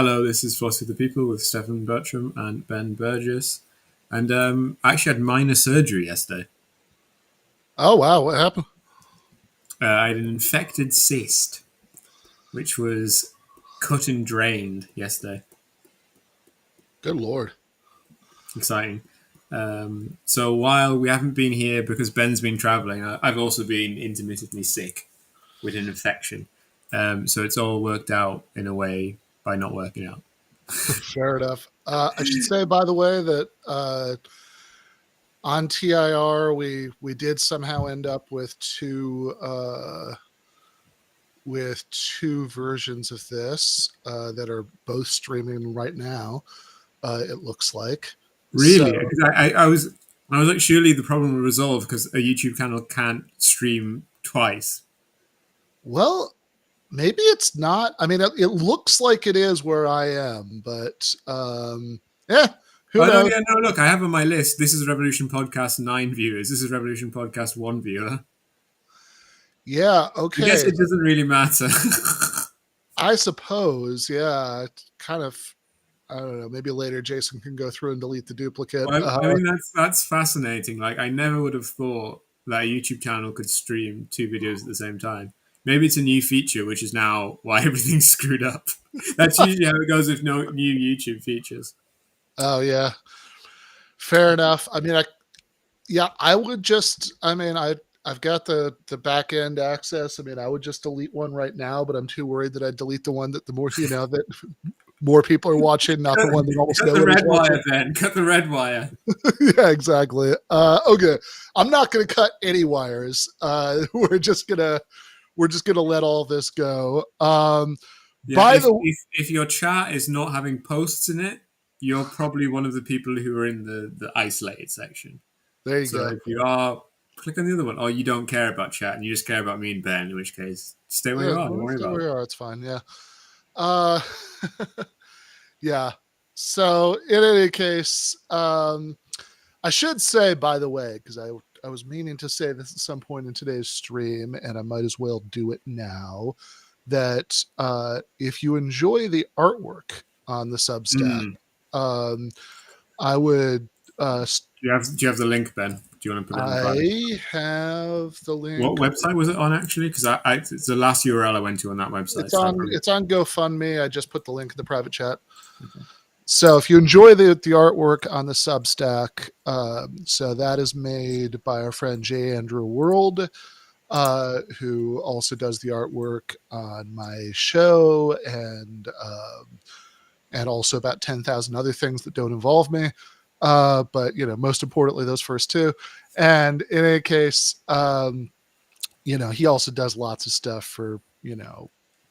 Hello, this is Philosophy of the People with Stefan Bertram and Ben Burgess. And I actually had minor surgery yesterday. Oh, wow. What happened? I had an infected cyst, which was cut and drained yesterday. Good Lord. Exciting. So while we haven't been here because Ben's been traveling, I've also been intermittently sick with an infection. So it's all worked out in a way by not working out. Fair enough. I should say, by the way, that on TIR, we did somehow end up with two versions of this that are both streaming right now. It looks like. Really? So, Because I was like, surely the problem will resolve because a YouTube channel can't stream twice. well, maybe it's not. I mean, it looks like it is where I am, but yeah, who knows? No, yeah, no. Look, I have on my list. This is Revolution Podcast 9 viewers. This is Revolution Podcast 1 viewer. Yeah. I Okay. guess it doesn't really matter. I suppose. Yeah. Kind of. I don't know. Maybe later Jason can go through and delete the duplicate. Well, I mean, that's fascinating. Like, I never would have thought that a YouTube channel could stream two videos at the same time. Maybe it's a new feature, which is now why everything's screwed up. That's usually how it goes with no new YouTube features. Oh yeah, fair enough. I mean, I would just. I mean, I've got the back end access. I mean, I would just delete one right now, but I'm too worried that I'd delete the one that the more that more people are watching, not the one that almost cut the red wire, Ben. Cut the red wire. Yeah, exactly. Okay, I'm not going to cut any wires. We're just gonna let all this go. Yeah, if your chat is not having posts in it, you're probably one of the people who are in the isolated section. There you go. So if you are, click on the other one. Or you don't care about chat and you just care about me and Ben, in which case, stay where you are. Don't worry about it. Stay where you are. It's fine. Yeah. Yeah. So in any case, I should say, by the way, because I was meaning to say this at some point in today's stream, and I might as well do it now, that if you enjoy the artwork on the Substack, I would. Do you have the link, Ben? Do you want to put it in the private? I have the link. What website was it on, actually? Because it's the last URL I went to on that website. It's on GoFundMe. I just put the link in the private chat. Okay. So if you enjoy the artwork on the Substack, so that is made by our friend J. Andrew World, who also does the artwork on my show and also about 10,000 other things that don't involve me. But most importantly, those first two. And in any case, he also does lots of stuff for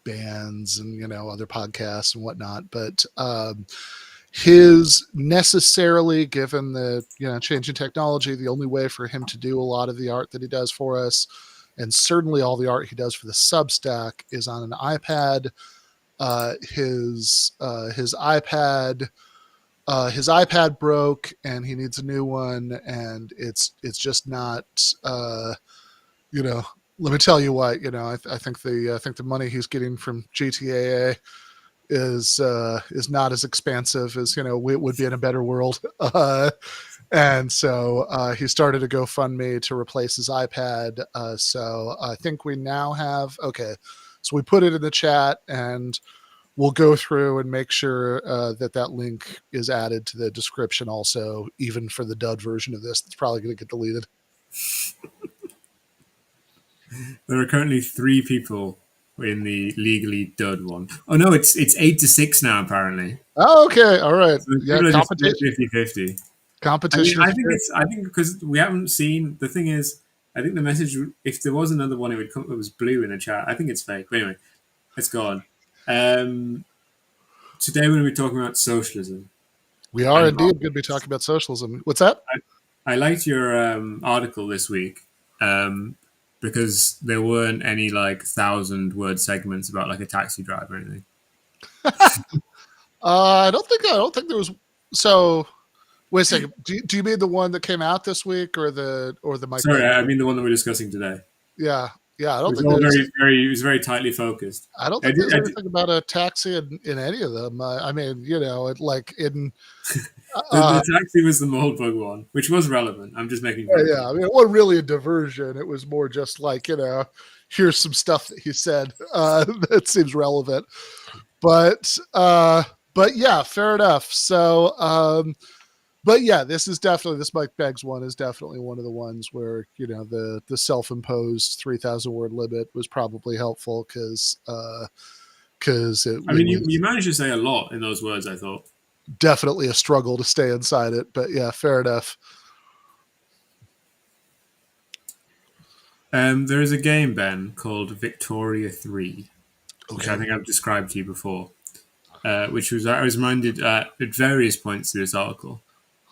bands and other podcasts and whatnot. But his necessarily, given the change in technology, the only way for him to do a lot of the art that he does for us, and certainly all the art he does for the Substack, is on an iPad. His iPad broke and he needs a new one, and it's just not let me tell you what, I think the money he's getting from GTAA is not as expansive as it would be in a better world. And so he started a GoFundMe to replace his iPad. So I think we now have, okay, so we put it in the chat, and we'll go through and make sure that link is added to the description also, even for the dud version of this. It's probably going to get deleted. There are currently 3 people in the legally dud one. Oh no, it's 8-6 now apparently. Oh, okay, all right. So yeah, competition 50-50. Competition. I think because we haven't seen. The thing is, I think the message, if there was another one, it would come. It was blue in the chat. I think it's fake. But anyway, let's go on. Today we're going to be talking about socialism. We are indeed going to be talking about socialism. What's that? I liked your article this week because there weren't any 1,000-word segments about a taxi driver or anything. I don't think there was. So wait a second. Do you mean the one that came out this week or the Sorry, I mean the one that we're discussing today. Yeah. Yeah, I It don't was think all there's. it was very tightly focused. I don't I think did, there's I did, anything about a taxi in any of them. I mean, like in. the taxi was the mold bug one, which was relevant. I'm just making fun of Yeah, I people. mean, it wasn't really a diversion. It was more just like, here's some stuff that he said that seems relevant. But yeah, fair enough. So, but yeah, this Mike Beggs one is definitely one of the ones where the self-imposed 3,000 word limit was probably helpful because I it mean, you was managed to say a lot in those words, I thought. definitely a struggle to stay inside it. But yeah, fair enough. There is a game, Ben, called Victoria 3, which I Okay. think I've described to you before, which was I was reminded at various points through this article,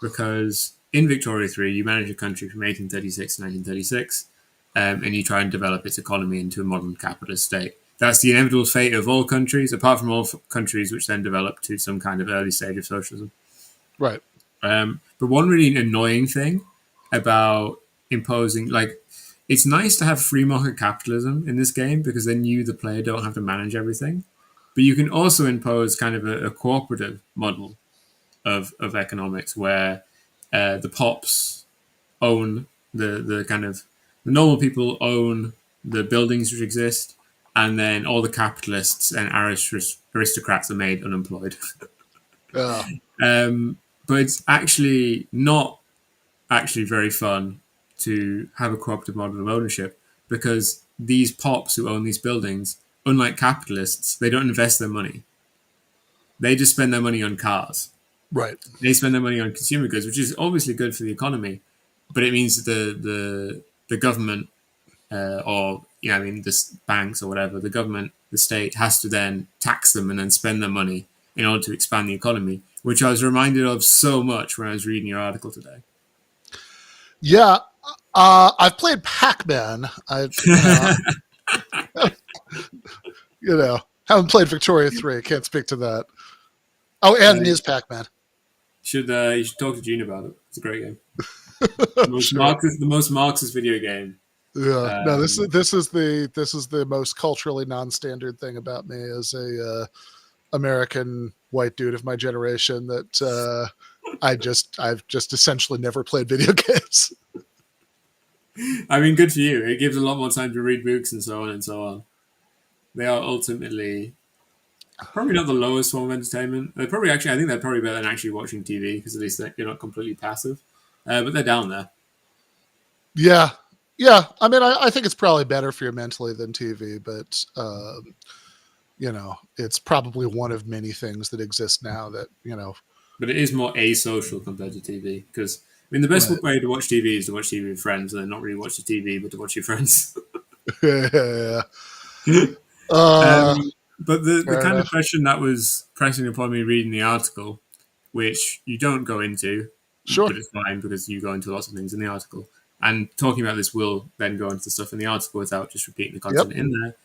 because in Victoria 3, you manage a country from 1836 to 1936, and you try and develop its economy into a modern capitalist state. That's the inevitable fate of all countries, apart from all countries which then develop to some kind of early stage of socialism. Right. But one really annoying thing about imposing, like, it's nice to have free market capitalism in this game because then you, the player, don't have to manage everything. But you can also impose kind of a cooperative model of economics where the pops own the kind of the normal people own the buildings which exist, and then all the capitalists and aristocrats are made unemployed. Yeah. But it's actually not actually very fun to have a cooperative model of ownership because these pops who own these buildings, unlike capitalists, they don't invest their money. They just spend their money on cars. Right. They spend their money on consumer goods, which is obviously good for the economy, but it means that the government or I mean the banks or whatever, the government, the state has to then tax them and then spend their money in order to expand the economy, which I was reminded of so much when I was reading your article today. Yeah. I've played Pac-Man. Haven't played Victoria 3. Can't speak to that. Oh, and uh, Ms. Pac-Man. you should talk to Gene about it. It's a great game. Sure. The most Marxist video game. Yeah. No, Um, this is the most culturally non-standard thing about me as a American white dude of my generation that I've just essentially never played video games. I mean, good for you. It gives a lot more time to read books and so on and so on. They are ultimately probably not the lowest form of entertainment. They're probably actually, I think they're probably better than actually watching TV because at least you're not completely passive. But they're down there. Yeah. Yeah. I mean, I think it's probably better for you mentally than TV, but it's probably one of many things that exist now that, But it is more asocial compared to TV because I mean the best right. way to watch TV is to watch TV with friends and then not really watch the TV but to watch your friends. Yeah. Uh, But the fair kind of enough. question that was pressing upon me reading the article, which you don't go into, Sure. but it's fine because you go into lots of things in the article. And talking about this will then go into the stuff in the article without just repeating the Yep. content in there.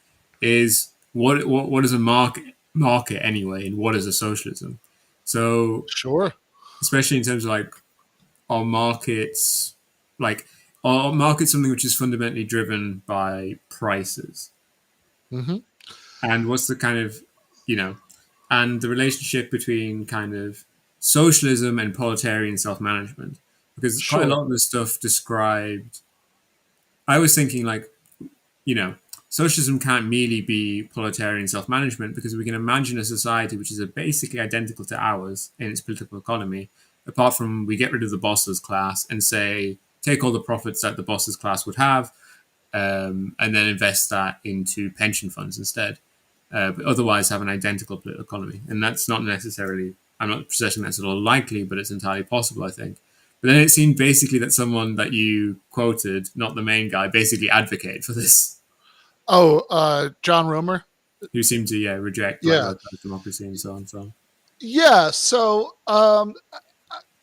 Is what is a market anyway, and what is a socialism? So Sure. especially in terms of like are markets like are markets something which is fundamentally driven by prices? Mm-hmm. And what's the kind of and the relationship between kind of socialism and proletarian self-management, because quite a Sure. lot of the stuff described, I was thinking like you know socialism can't merely be proletarian self-management because we can imagine a society which is basically identical to ours in its political economy, apart from we get rid of the bosses class and say take all the profits that the bosses class would have, and then invest that into pension funds instead, but otherwise have an identical political economy. And that's not necessarily, I'm not suggesting that's at all likely, but it's entirely possible, I think. But then it seemed basically that someone that you quoted, not the main guy, basically advocated for this, Oh, John Romer. who seemed to, reject like Yeah. workers' democracy and so on and so on. Yeah. So,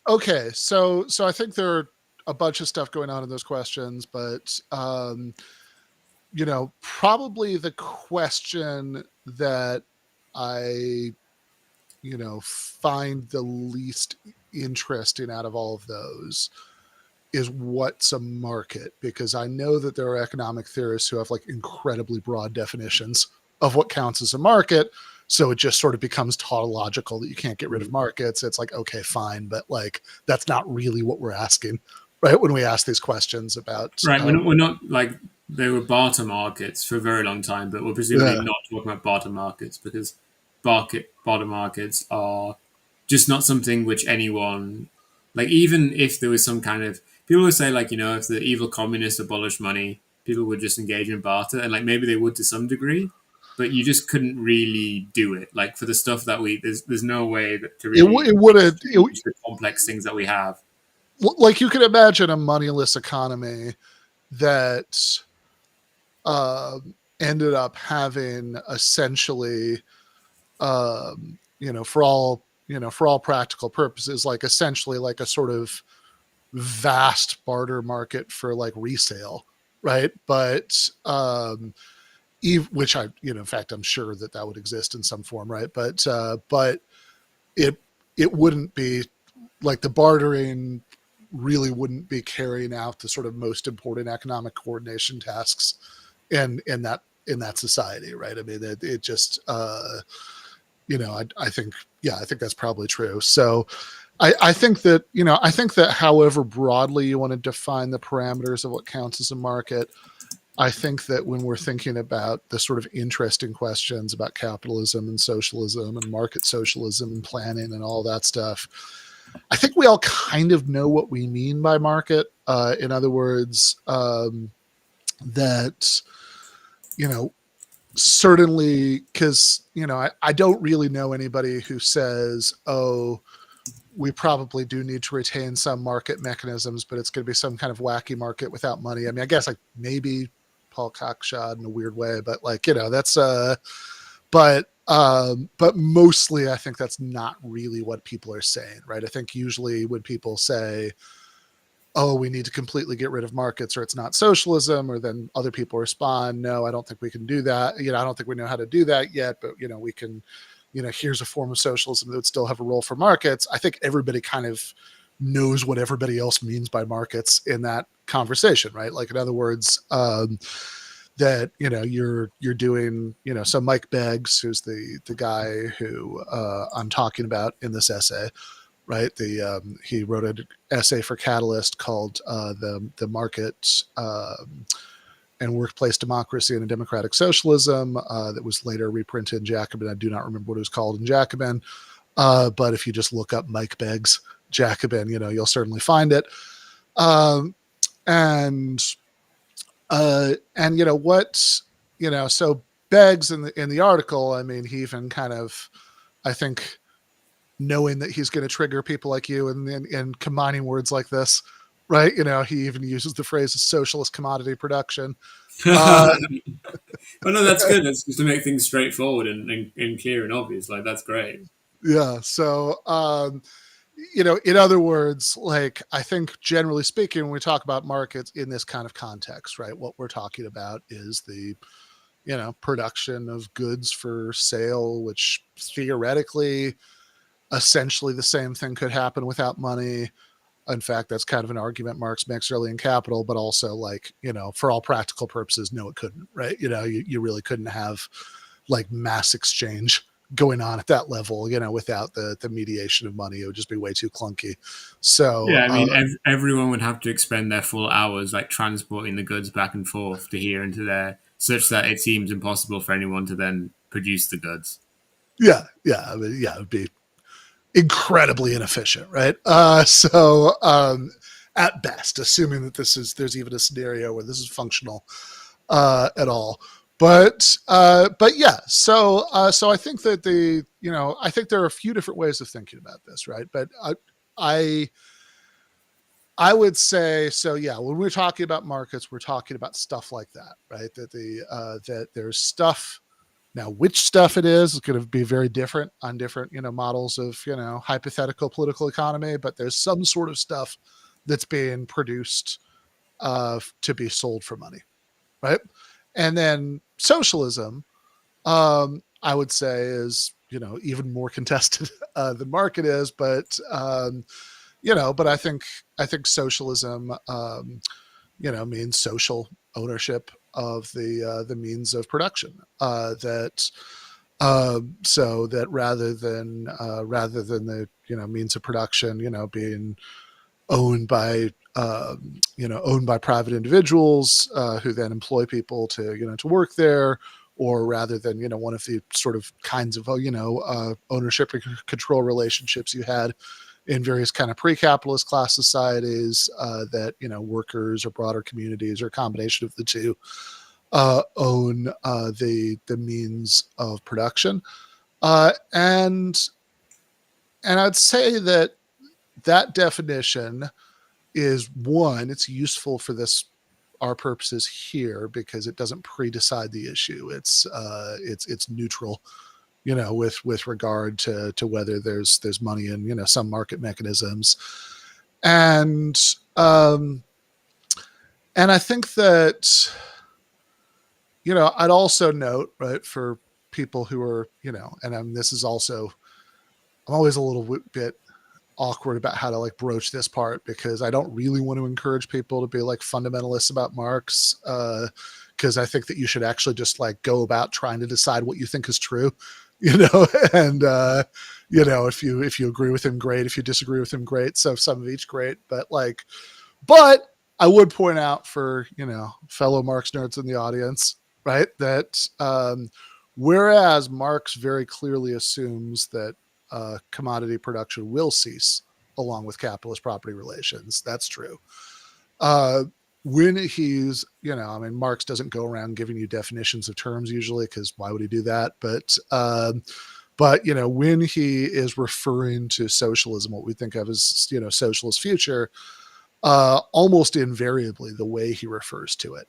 okay. So I think there are a bunch of stuff going on in those questions, but, probably the question that I, find the least interesting out of all of those is what's a market, because I know that there are economic theorists who have like incredibly broad definitions of what counts as a market. So it just sort of becomes tautological that you can't get rid of markets. It's like, okay, fine, but like that's not really what we're asking, right? When we ask these questions about, Right. We're not like they were barter markets for a very long time, but we're presumably yeah, not talking about barter markets because barter markets are just not something which anyone like. Even if there was some kind of people would say like if the evil communists abolished money, people would just engage in barter, and like maybe they would to some degree, but you just couldn't really do it. Like for the stuff that there's no way to really it wouldn't, exchange the complex things that we have. like you could imagine a moneyless economy that ended up having essentially, for all practical purposes, like essentially like a sort of vast barter market for like resale, right? But which in fact, I'm sure that would exist in some form, right? But it wouldn't be like the bartering really wouldn't be carrying out the sort of most important economic coordination tasks in that society, right? I mean, it just I think that's probably true. So I think that however broadly you want to define the parameters of what counts as a market, I think that when we're thinking about the sort of interesting questions about capitalism and socialism and market socialism and planning and all that stuff, I think we all kind of know what we mean by market. In other words, that, certainly, because, I don't really know anybody who says, oh, we probably do need to retain some market mechanisms, but it's going to be some kind of wacky market without money. I mean, I guess like maybe Paul Cockshod in a weird way, but like, that's but mostly I think that's not really what people are saying, right? I think usually when people say, oh, we need to completely get rid of markets or it's not socialism, or then other people respond, no, I don't think we can do that. I don't think we know how to do that yet, but we can, here's a form of socialism that would still have a role for markets. I think everybody kind of knows what everybody else means by markets in that conversation, right? Like in other words, that you're doing, so Mike Beggs, who's the guy who I'm talking about in this essay, right? He wrote an essay for Catalyst called the Market and Workplace Democracy and a Democratic Socialism that was later reprinted in Jacobin. I do not remember what it was called in Jacobin, but if you just look up Mike Beggs Jacobin, you'll certainly find it. And so Beggs in the article, I mean, he even kind of, I think, knowing that he's going to trigger people like you and combining words like this, right? He even uses the phrase socialist commodity production. But no, that's good. That's just to make things straightforward and clear and obvious. Like that's great. Yeah. So, in other words, like I think generally speaking, when we talk about markets in this kind of context, right, what we're talking about is the, production of goods for sale, which theoretically, essentially the same thing could happen without money. In fact, that's kind of an argument Marx makes early in Capital, but also like, for all practical purposes, no, it couldn't, right? You really couldn't have like mass exchange going on at that level, without the mediation of money. It would just be way too clunky. So, Yeah, I mean, everyone would have to expend their full hours like transporting the goods back and forth to here and to there, such that it seems impossible for anyone to then produce the goods. yeah, I mean, yeah, it'd be incredibly inefficient, right? At best, assuming that there's even a scenario where this is functional at all. But yeah, so I think that I think there are a few different ways of thinking about this, right? But I would say, so yeah, when we're talking about markets, we're talking about stuff like that, right? That there's stuff. Now, which stuff it is going to be very different on different, models of, hypothetical political economy, but there's some sort of stuff that's being produced to be sold for money, right? And then socialism, I would say is, even more contested than market is, but but I think socialism, means social ownership of the means of production. So that rather than the means of production, being owned by owned by private individuals who then employ people to work there, or rather than one of the sort of kinds of ownership and control relationships you had in various kind of pre-capitalist class societies, that workers or broader communities or a combination of the two own the means of production, and I'd say that definition is one. It's useful for our purposes here because it doesn't pre-decide the issue. It's neutral, with regard to whether there's money in some market mechanisms, and um, and I think that I'd also note, right, for people who are and this is also, I'm always a little bit awkward about how to like broach this part because I don't really want to encourage people to be like fundamentalists about Marx, because I think that you should actually just like go about trying to decide what you think is true, and if you agree with him, great. If you disagree with him, great. So some of each, great. But I would point out for fellow Marx nerds in the audience, right, that whereas Marx very clearly assumes that commodity production will cease along with capitalist property relations. That's true. When he's, Marx doesn't go around giving you definitions of terms usually, because why would he do that? But when he is referring to socialism, what we think of as socialist future, almost invariably the way he refers to it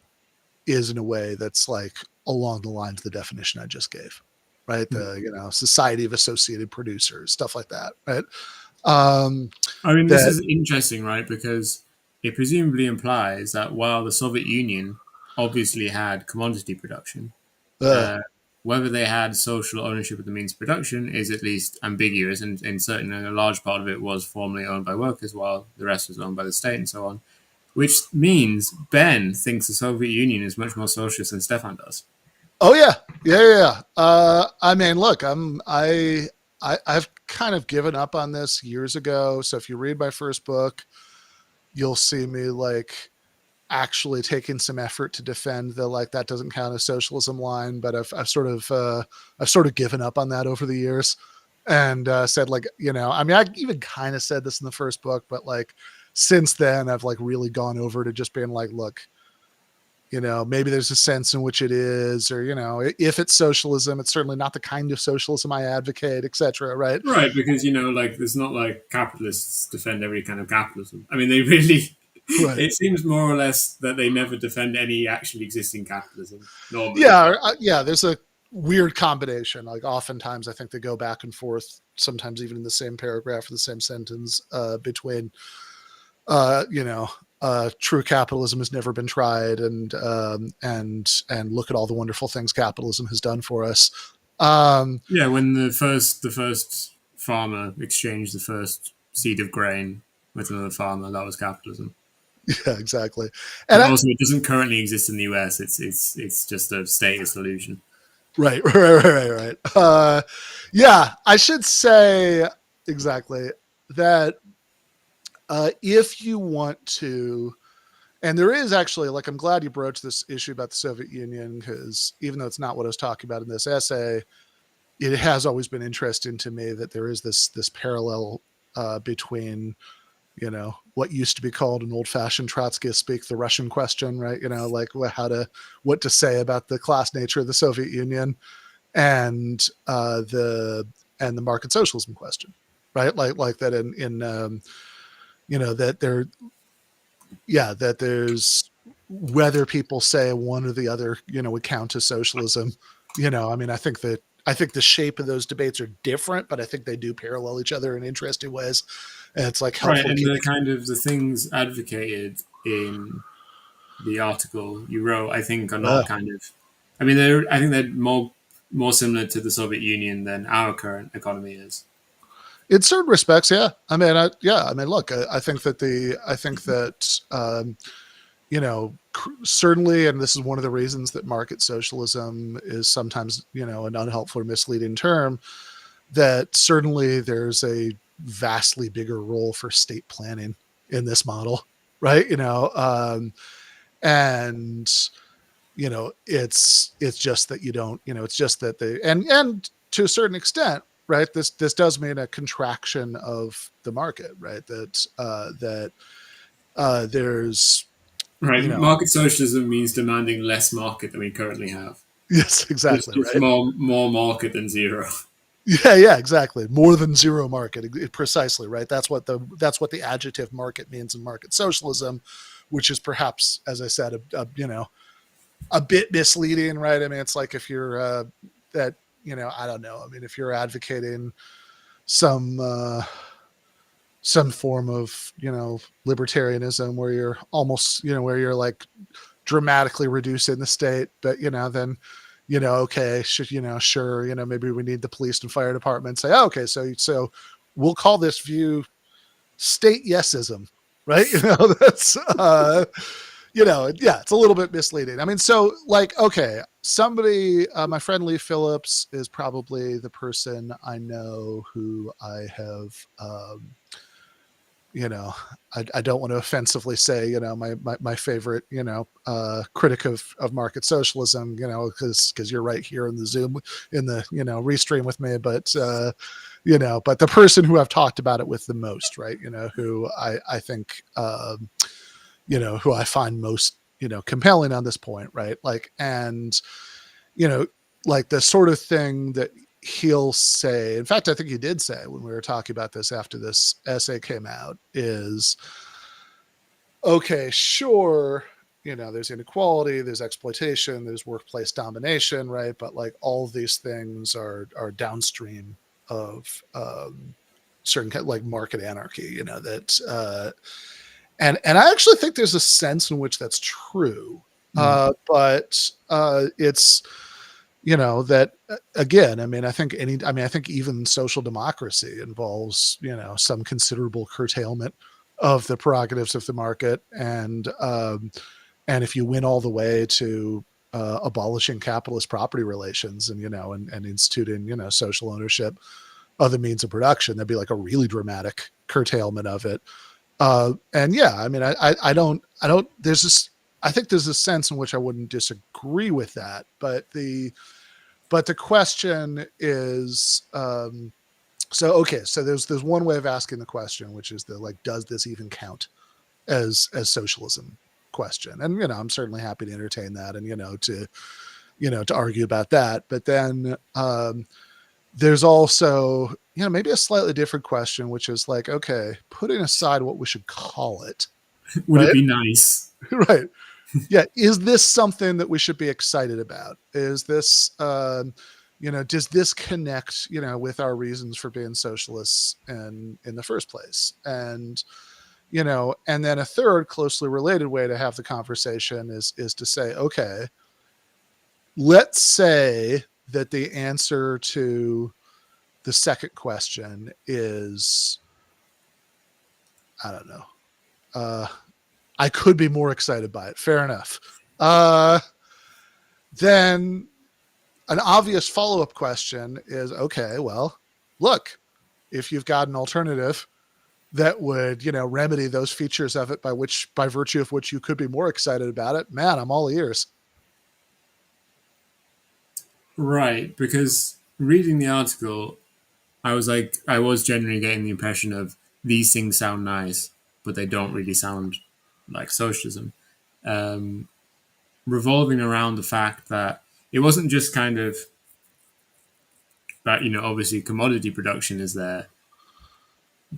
is in a way that's like along the lines of the definition I just gave. Right, the society of associated producers, stuff like that, right? I mean, this is interesting, right? Because it presumably implies that while the Soviet Union obviously had commodity production, uh, whether they had social ownership of the means of production is at least ambiguous, and certainly a large part of it was formerly owned by workers, while the rest was owned by the state and so on. Which means Ben thinks the Soviet Union is much more socialist than Stefan does. Oh yeah. I mean, look, I've kind of given up on this years ago. So if you read my first book, you'll see me like actually taking some effort to defend the like that doesn't count as socialism line. But I've sort of given up on that over the years, and said like I mean I even kind of said this in the first book, but like since then I've like really gone over to just being like, look. Maybe there's a sense in which it is, or, if it's socialism, it's certainly not the kind of socialism I advocate, etc. Right? Right, because, like, it's not like capitalists defend every kind of capitalism. I mean, they really, Right. it seems more or less that they never defend any actually existing capitalism normally. Yeah. There's a weird combination. Like oftentimes I think they go back and forth, sometimes even in the same paragraph or the same sentence, between, true capitalism has never been tried, and look at all the wonderful things capitalism has done for us. Yeah, when the first farmer exchanged the first seed of grain with another farmer, that was capitalism. Yeah, exactly. And also, it doesn't currently exist in the US. It's just a status illusion. Right. Yeah, I should say exactly that. If you want to, and there is actually, like, I'm glad you broached this issue about the Soviet Union, because even though it's not what I was talking about in this essay, it has always been interesting to me that there is this parallel between, what used to be called an old-fashioned Trotskyist speak, the Russian question, right? Like what to say about the class nature of the Soviet Union, and the market socialism question, right? Like that in that there's, whether people say one or the other, would count as socialism. I mean, I think the shape of those debates are different, but I think they do parallel each other in interesting ways. And it's like helpful. Right, and the kind of the things advocated in the article you wrote, I think, are not kind of. I mean, I think they're more similar to the Soviet Union than our current economy is. In certain respects, yeah. I mean, look, I think that certainly, and this is one of the reasons that market socialism is sometimes, an unhelpful or misleading term, that certainly there's a vastly bigger role for state planning in this model, right? And it's just that you don't, it's just that they, and to a certain extent, right, this does mean a contraction of the market, right? That there's, Right. you know Market socialism means demanding less market than we currently have. yes, Just exactly, just right. more market than zero. Yeah, exactly. More than zero market, precisely, right? That's what the adjective market means in market socialism, which is perhaps, as I said, a bit misleading, right? I mean, it's like if you're that, I don't know. I mean, if you're advocating some some form of, libertarianism where you're almost, where you're like dramatically reducing the state, but then, okay, should, sure, maybe we need the police and fire department. Say, oh, okay, so we'll call this view state yesism, right? That's yeah, it's a little bit misleading. I mean, so like, okay, somebody, my friend Lee Phillips is probably the person I know who I have, you know, I don't want to offensively say, my favorite, critic of market socialism, because you're right here in the Zoom, in the, restream with me, but the person who I've talked about it with the most, right, who I think, who I find most, compelling on this point, right, like, and, you know, like the sort of thing that he'll say, in fact, I think he did say when we were talking about this after this essay came out, is okay, sure, there's inequality, there's exploitation, there's workplace domination, right? But like all of these things are downstream of certain kind of like market anarchy, that and I actually think there's a sense in which that's true. But it's, that again, I think even social democracy involves, some considerable curtailment of the prerogatives of the market. And if you win all the way to abolishing capitalist property relations and, and instituting, social ownership, other means of production, that'd be like a really dramatic curtailment of it. And yeah, I mean, there's this, I think there's a sense in which I wouldn't disagree with that, but the question is, so, okay, so there's one way of asking the question, which is like, does this even count as socialism question? And, I'm certainly happy to entertain that and, to argue about that. But then, there's also, maybe a slightly different question, which is like, okay, putting aside what we should call it, Would it right? be nice? Right. Yeah. Is this something that we should be excited about? Is this, does this connect, with our reasons for being socialists in the first place? And, and then a third closely related way to have the conversation is to say, okay, let's say that the answer to the second question is, I don't know, I could be more excited by it. Fair enough. Then an obvious follow-up question is, okay, well, look, if you've got an alternative that would, remedy those features of it by virtue of which you could be more excited about it, man, I'm all ears. Right, because reading the article, I was genuinely getting the impression of these things sound nice, but they don't really sound like socialism. Um, Revolving around the fact that it wasn't just kind of that, obviously commodity production is there,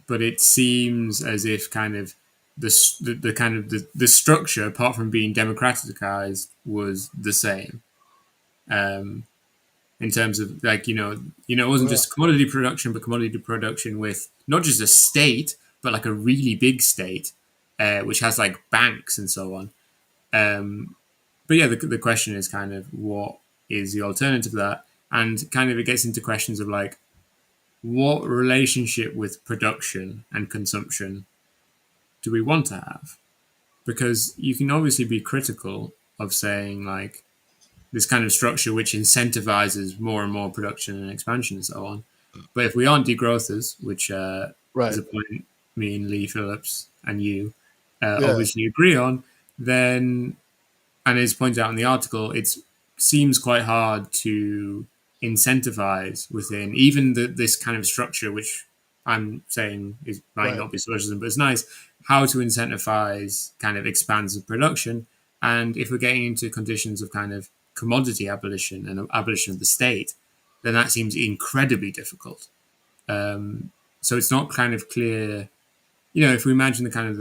but it seems as if kind of the kind of the structure, apart from being democratized, was the same. Um, in terms of like it wasn't Yeah. just commodity production, but commodity production with not just a state, but like a really big state, which has like banks and so on. But yeah, the question is kind of what is the alternative to that, and kind of it gets into questions of like what relationship with production and consumption do we want to have? Because you can obviously be critical of saying, like, this kind of structure which incentivizes more and more production and expansion and so on. But if we aren't degrowthers, which is Right. a point me and Lee Phillips and you Yeah. obviously agree on, then, and as pointed out in the article, it seems quite hard to incentivize within even this kind of structure, which I'm saying might Right. not be socialism, but it's nice how to incentivize kind of expansive production. And if we're getting into conditions of kind of commodity abolition and abolition of the state, then that seems incredibly difficult. So it's not kind of clear, if we imagine the kind of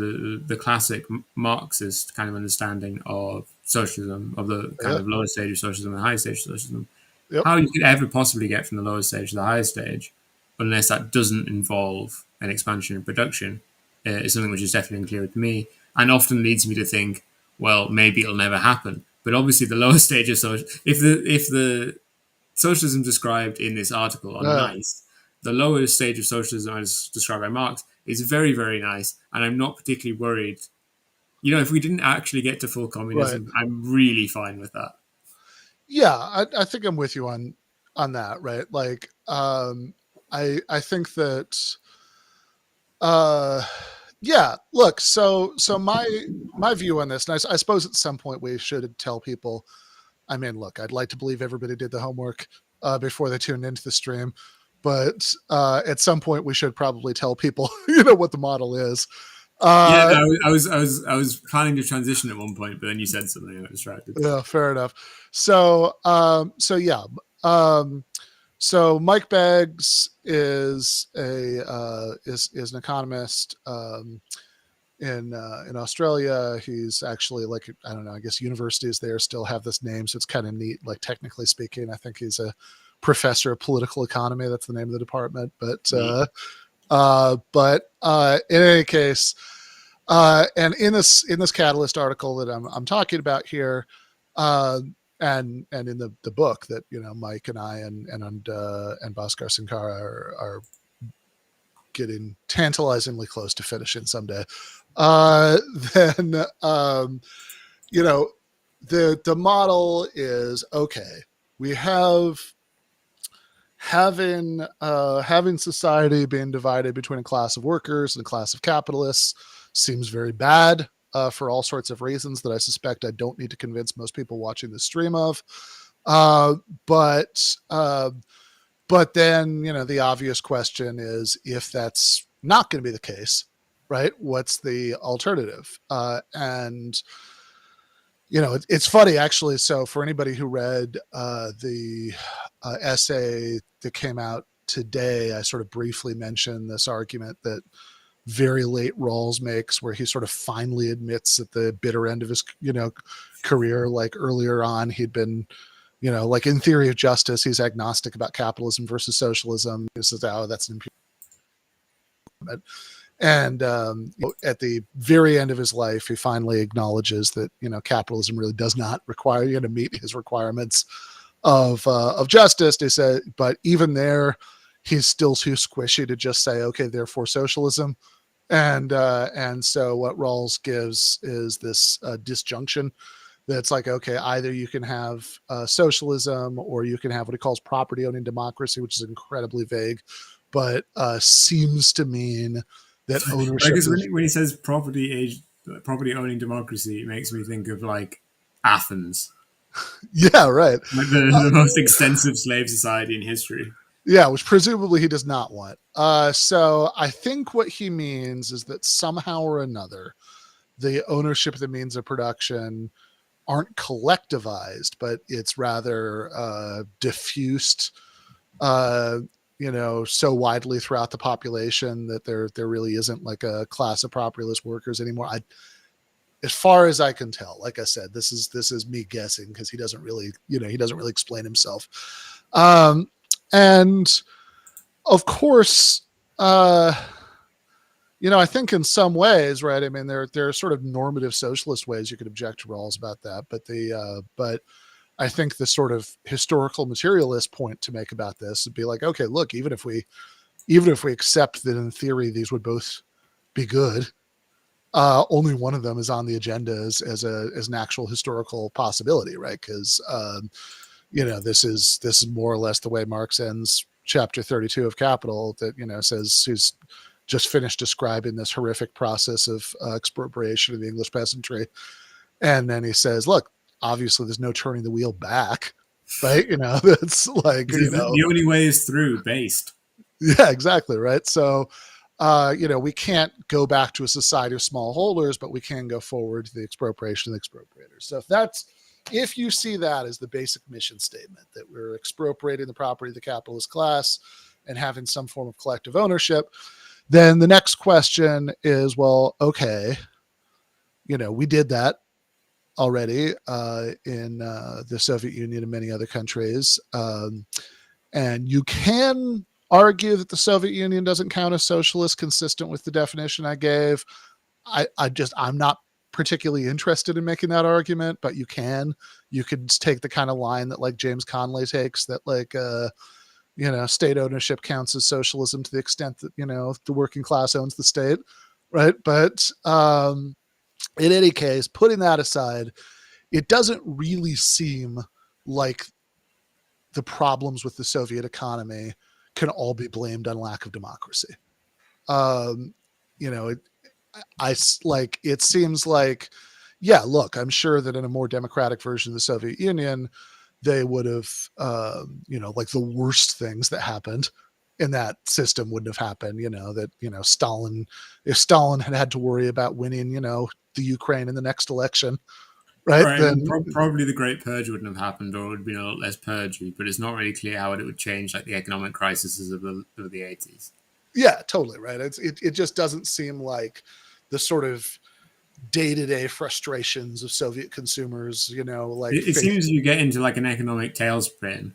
the classic Marxist kind of understanding of socialism, of the kind Yeah. of lower stage of socialism and higher stage of socialism, Yep. how you could ever possibly get from the lower stage to the higher stage, unless that doesn't involve an expansion in production, is something which is definitely unclear to me, and often leads me to think, well, maybe it'll never happen. But obviously, the lower stage of social, if the socialism described in this article are nice, the lower stage of socialism as described by Marx is very, very nice, and I'm not particularly worried. If we didn't actually get to full Right. communism, I'm really fine with that. Yeah, I think I'm with you on that, right? Like, I think that, uh, yeah. Look, so my view on this, and I suppose at some point we should tell people. I mean, look, I'd like to believe everybody did the homework before they tuned into the stream, but at some point we should probably tell people, what the model is. Yeah, Uh, no, I was planning to transition at one point, but then you said something, I got distracted. yeah, fair enough. So yeah. Um, So Mike Beggs is is an economist in Australia. He's actually, like, I don't know, I guess universities there still have this name, so it's kind of neat. Like, technically speaking, I think he's a professor of political economy. That's the name of the department. But in any case, and in this Catalyst article that I'm talking about here, uh, and in the book that Mike and I and Bhaskar Sankara are getting tantalizingly close to finishing someday. Then the model is okay. We have having society being divided between a class of workers and a class of capitalists seems very bad for all sorts of reasons that I suspect I don't need to convince most people watching the stream of. Uh, but uh, but then the obvious question is, if that's not going to be the case, right? What's the alternative? And it's funny, actually. So for anybody who read the essay that came out today, I sort of briefly mentioned this argument that very late Rawls makes, where he sort of finally admits at the bitter end of his career, like earlier on, he'd been like, in Theory of Justice, he's agnostic about capitalism versus socialism. He says, oh, that's an improvement. And at the very end of his life, he finally acknowledges that capitalism really does not require you to meet his requirements of justice. They said, but even there, he's still too squishy to just say, okay, therefore socialism. And so what Rawls gives is this disjunction that's like, okay, either you can have socialism, or you can have what he calls property owning democracy, which is incredibly vague, but seems to mean that ownership Because is. when he says property owning democracy, it makes me think of, like, Athens, Yeah, right. like the most extensive slave society in history. Yeah, which presumably he does not want. So I think what he means is that somehow or another, the ownership of the means of production aren't collectivized, but it's rather diffused, so widely throughout the population that there really isn't like a class of propertyless workers anymore. As far as I can tell, like I said, this is me guessing, because he doesn't really explain himself. And of course, I think in some ways, right? I mean, there are sort of normative socialist ways you could object to Rawls about that, but I think the sort of historical materialist point to make about this would be like, okay, look, even if we even if we accept that in theory these would both be good, only one of them is on the agenda as an actual historical possibility, right? Because this is more or less the way Marx ends chapter 32 of Capital, that says he's just finished describing this horrific process of expropriation of the English peasantry, and then he says, "Look, obviously there's no turning the wheel back." Right? That's like, the only way is through, based. Yeah, exactly. Right. So, we can't go back to a society of smallholders, but we can go forward to the expropriation of the expropriators. So if you see that as the basic mission statement, that we're expropriating the property of the capitalist class and having some form of collective ownership, then the next question is, well, okay, we did that already in the Soviet Union and many other countries. And you can argue that the Soviet Union doesn't count as socialist, consistent with the definition I gave. I'm not particularly interested in making that argument, but you could take the kind of line that like James Conley takes, that like, state ownership counts as socialism to the extent that, the working class owns the state. Right. But in any case, putting that aside, it doesn't really seem like the problems with the Soviet economy can all be blamed on lack of democracy. It seems like, yeah, look, I'm sure that in a more democratic version of the Soviet Union, they would have, like the worst things that happened in that system wouldn't have happened. If Stalin had to worry about winning, the Ukraine in the next election, right? Then probably the Great Purge wouldn't have happened, or it would have been a lot less purgy. But it's not really clear how it would change, like the economic crises of the 80s. Yeah, totally right. It just doesn't seem like the sort of day-to-day frustrations of Soviet consumers. It seems you get into like an economic tailspin.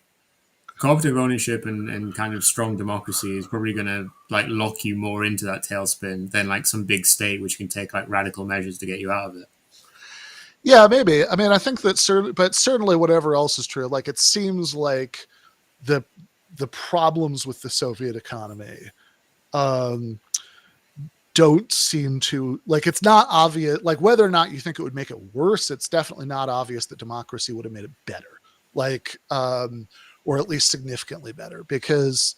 Cooperative ownership and kind of strong democracy is probably going to like lock you more into that tailspin than like some big state which can take like radical measures to get you out of it. Yeah, maybe. I mean, I think that certainly whatever else is true, like it seems like the problems with the Soviet economy don't seem to, like, it's not obvious, like whether or not you think it would make it worse, it's definitely not obvious that democracy would have made it better, like, or at least significantly better, because,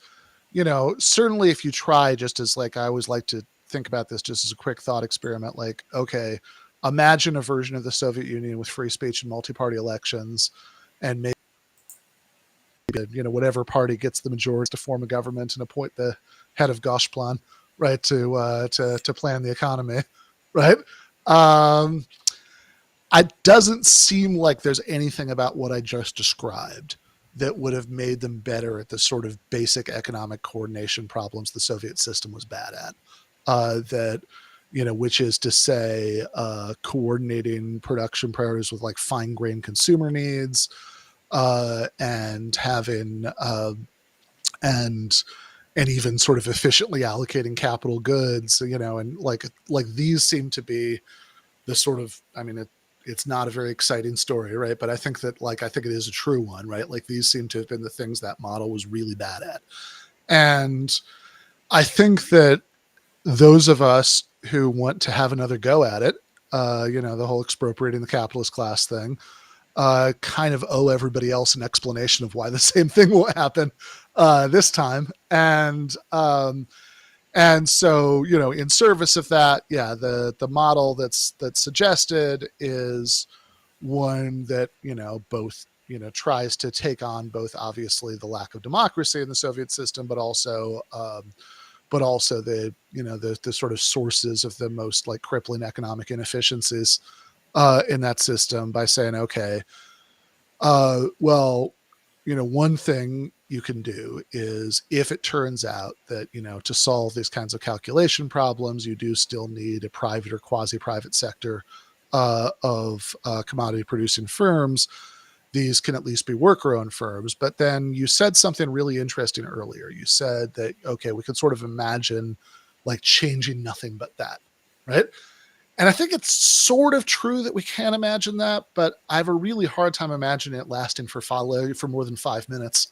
certainly if you try, just as like, I always like to think about this just as a quick thought experiment, like, okay, imagine a version of the Soviet Union with free speech and multi-party elections, and maybe, whatever party gets the majority to form a government and appoint the head of Goshplan, right, to plan the economy, right? It doesn't seem like there's anything about what I just described that would have made them better at the sort of basic economic coordination problems the Soviet system was bad at. Which is to say, coordinating production priorities with like fine-grained consumer needs, and having and even sort of efficiently allocating capital goods, and like these seem to be the sort of, I mean, it's not a very exciting story, right? But I think it is a true one, right? Like these seem to have been the things that model was really bad at. And I think that those of us who want to have another go at it, the whole expropriating the capitalist class thing, kind of owe everybody else an explanation of why the same thing will happen this time. And so, in service of that, yeah, the model that's suggested is one that, both, tries to take on both obviously the lack of democracy in the Soviet system, but also the, the sort of sources of the most like crippling economic inefficiencies in that system, by saying, okay, well, one thing you can do is, if it turns out that, to solve these kinds of calculation problems, you do still need a private or quasi-private sector of commodity producing firms, these can at least be worker-owned firms. But then you said something really interesting earlier. You said that, okay, we could sort of imagine like changing nothing but that, right? And I think it's sort of true that we can imagine that, but I have a really hard time imagining it lasting for more than 5 minutes.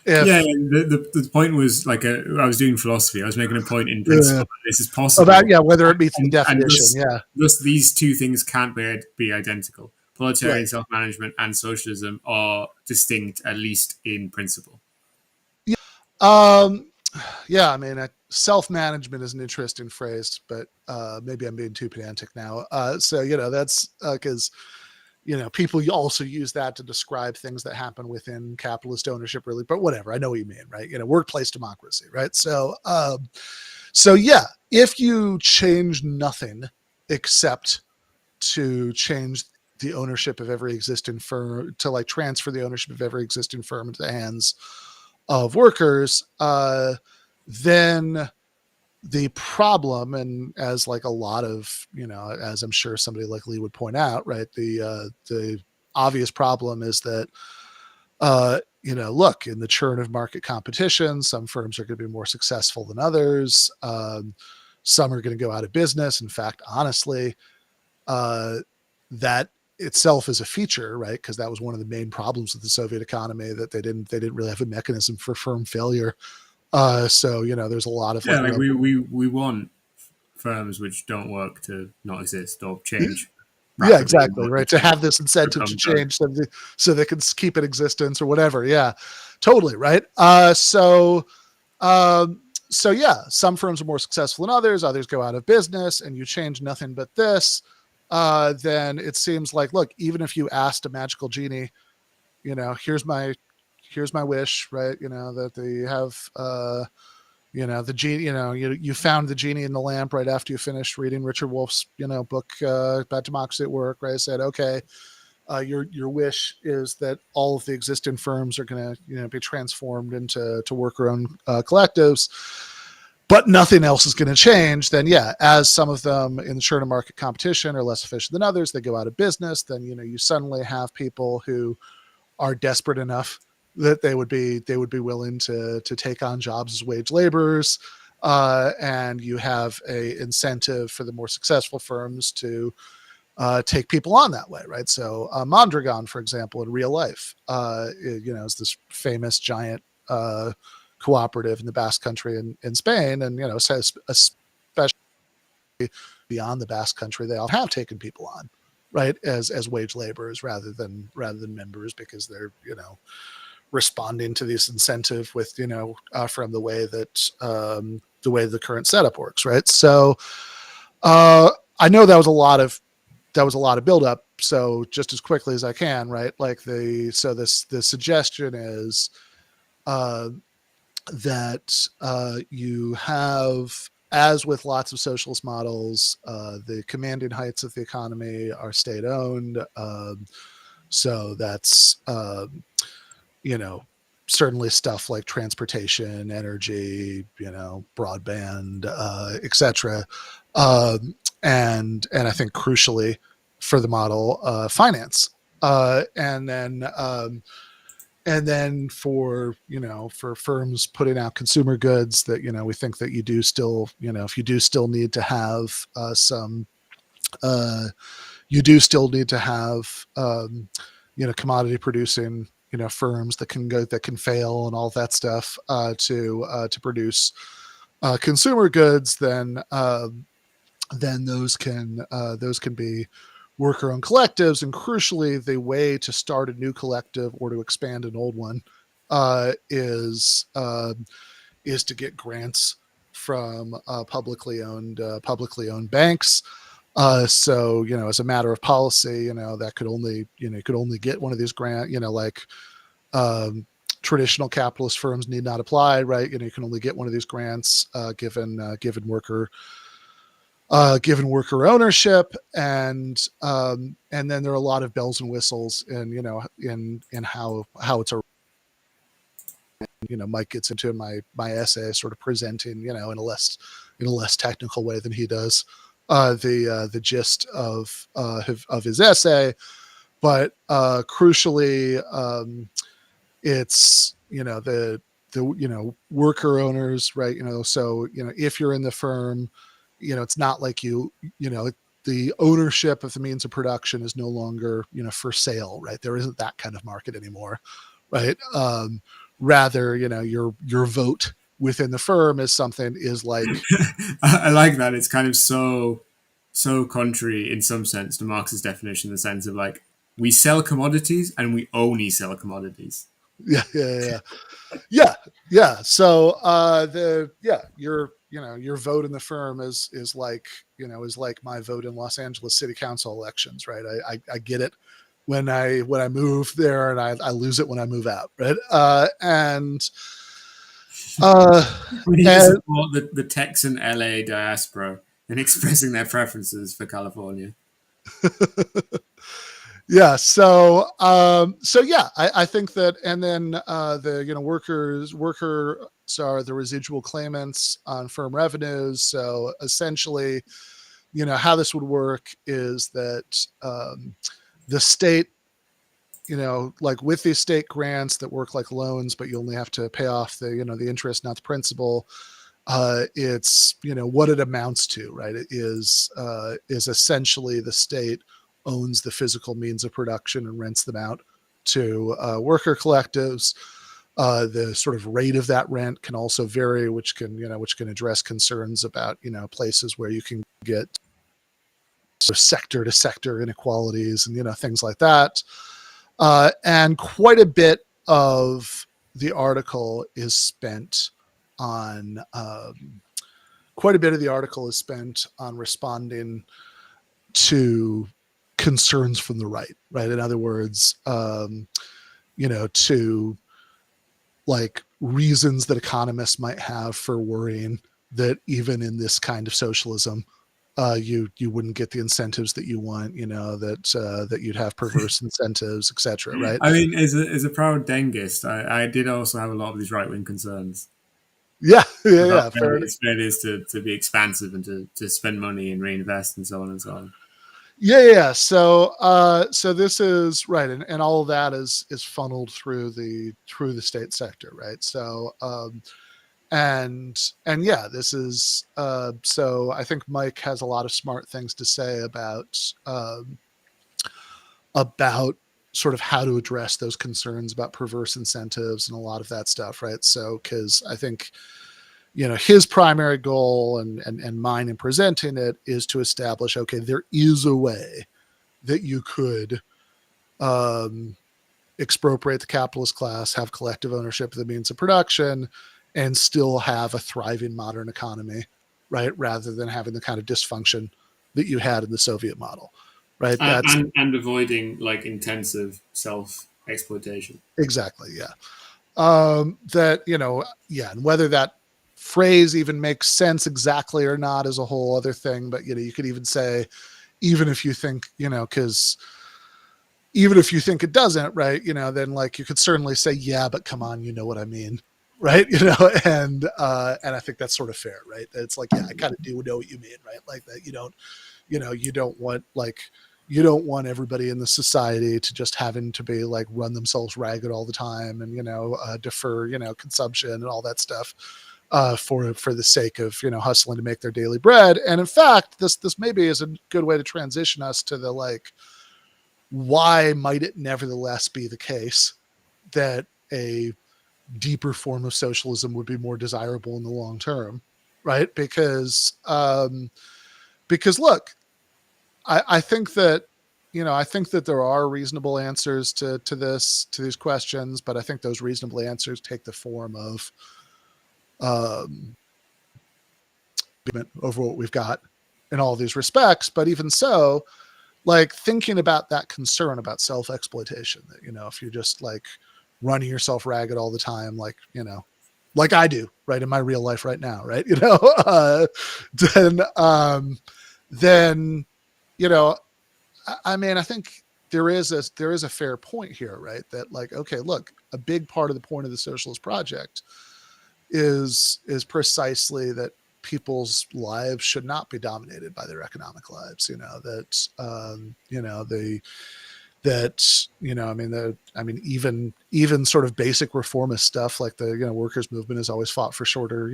Yeah, If the point was like I was doing philosophy. I was making a point in uh, principle that this is about possible, whether it meets the and definition, yeah, thus these two things can't be identical. Proletarian right. self-management and socialism are distinct, at least in principle. Um, yeah, I mean, self-management is an interesting phrase, but maybe I'm being too pedantic now. So that's because people also use that to describe things that happen within capitalist ownership, really. But whatever, I know what you mean, right? Workplace democracy, right? So yeah, if you change nothing except to change the ownership of every existing firm, to like transfer the ownership of every existing firm into the hands of workers, then the problem, and as like a lot of, as I'm sure somebody like Lee would point out, right, the obvious problem is that look, in the churn of market competition, some firms are going to be more successful than others. Some are going to go out of business. In fact, honestly, that itself is a feature, right? Because that was one of the main problems with the Soviet economy, that they didn't really have a mechanism for firm failure. So there's a lot of Yeah, like, like we want firms which don't work to not exist or change yeah, rapidly in exactly, order right. To to have this incentive to become good. change, so they can keep in existence or whatever. Yeah, totally, right. Um, so yeah, some firms are more successful than others. Others go out of business, and you change nothing but this. Then it seems like, look, even if you asked a magical genie, here's my wish, right? That they have, the genie, you found the genie in the lamp right after you finished reading Richard Wolff's, book about democracy at work, right? I said, okay, your wish is that all of the existing firms are going to be transformed into worker-owned collectives, but nothing else is going to change. Then yeah, as some of them in the churn of market competition are less efficient than others, they go out of business. Then you suddenly have people who are desperate enough that they would be willing to take on jobs as wage laborers, and you have a incentive for the more successful firms to take people on that way, right? So Mondragon, for example, in real life, is this famous giant cooperative in the Basque Country in Spain, and says especially beyond the Basque Country, they all have taken people on, right, as wage laborers rather than members, because they're responding to this incentive with from the way that the current setup works, right? So I know that was a lot of buildup. So just as quickly as I can, right? Like the suggestion is uh, that you have, as with lots of socialist models, the commanding heights of the economy are state owned. So that's certainly stuff like transportation, energy, broadband, etc. And I think crucially for the model, finance. And then for firms putting out consumer goods, that we think that you do still, if you do still need to have some you do still need to have commodity producing firms that can fail and all that stuff, to produce consumer goods. Then those can be worker-owned collectives. And crucially, the way to start a new collective or to expand an old one is to get grants from publicly owned banks. So as a matter of policy, that could only could only get one of these grant. Like traditional capitalist firms need not apply, right? You can only get one of these grants given worker ownership. And then there are a lot of bells and whistles in how it's a Mike gets into in my essay, sort of presenting in a less technical way than he does the gist of his essay. But crucially, it's the worker owners, right? So if you're in the firm, it's not like the ownership of the means of production is no longer for sale, right? There isn't that kind of market anymore, right? rather, your vote within the firm is like, I like that. It's kind of so contrary in some sense to Marx's definition, in the sense of like we sell commodities and we only sell commodities. Yeah. So your vote in the firm is like my vote in Los Angeles City Council elections, right? I get it when I move there, and I lose it when I move out, right? We need to support the Texan LA diaspora in expressing their preferences for California. Yeah. So yeah, I think that, and then the workers are the residual claimants on firm revenues. So essentially, how this would work is that the state, like with these state grants that work like loans, but you only have to pay off the the interest, not the principal. It's what it amounts to, right? It is essentially the state owns the physical means of production and rents them out to worker collectives. The sort of rate of that rent can also vary, which can address concerns about places where you can get sort of sector to sector inequalities and things like that. And quite a bit of the article is spent on responding to concerns from the right. In other words, to like reasons that economists might have for worrying that even in this kind of socialism, you wouldn't get the incentives that you want, that you'd have perverse incentives, etc. Right? I mean, as a proud Dengist, I did also have a lot of these right wing concerns. Yeah. Fair it is to be expansive and to spend money and reinvest and so on and so on. Yeah. So this is right, and all of that is funneled through the state sector, right? So and yeah, this is so I think Mike has a lot of smart things to say about sort of how to address those concerns about perverse incentives and a lot of that stuff, right? So because I think his primary goal and mine in presenting it is to establish, okay, there is a way that you could expropriate the capitalist class, have collective ownership of the means of production, and still have a thriving modern economy, right? Rather than having the kind of dysfunction that you had in the Soviet model, right? And avoiding like intensive self-exploitation. Exactly, yeah. And whether that phrase even makes sense exactly or not is a whole other thing. But you could even say, even if you think, because even if you think it doesn't, right, then like you could certainly say, yeah, but come on, you know what I mean, right? And I think that's sort of fair, right? It's like, yeah, I kind of do know what you mean, right? Like that you don't want everybody in the society to just having to be like run themselves ragged all the time and defer consumption and all that stuff for the sake of hustling to make their daily bread. And in fact, this maybe is a good way to transition us to the like, why might it nevertheless be the case that a deeper form of socialism would be more desirable in the long term, right? Because look, I think that there are reasonable answers to these questions, but I think those reasonable answers take the form of over what we've got in all these respects. But even so, like thinking about that concern about self-exploitation, that if you're just like running yourself ragged all the time, like like I do right in my real life right now, right? Then I mean, I think there is a fair point here, right? That like, okay, look, a big part of the point of the socialist project is precisely that people's lives should not be dominated by their economic lives. Even sort of basic reformist stuff like the workers' movement has always fought for shorter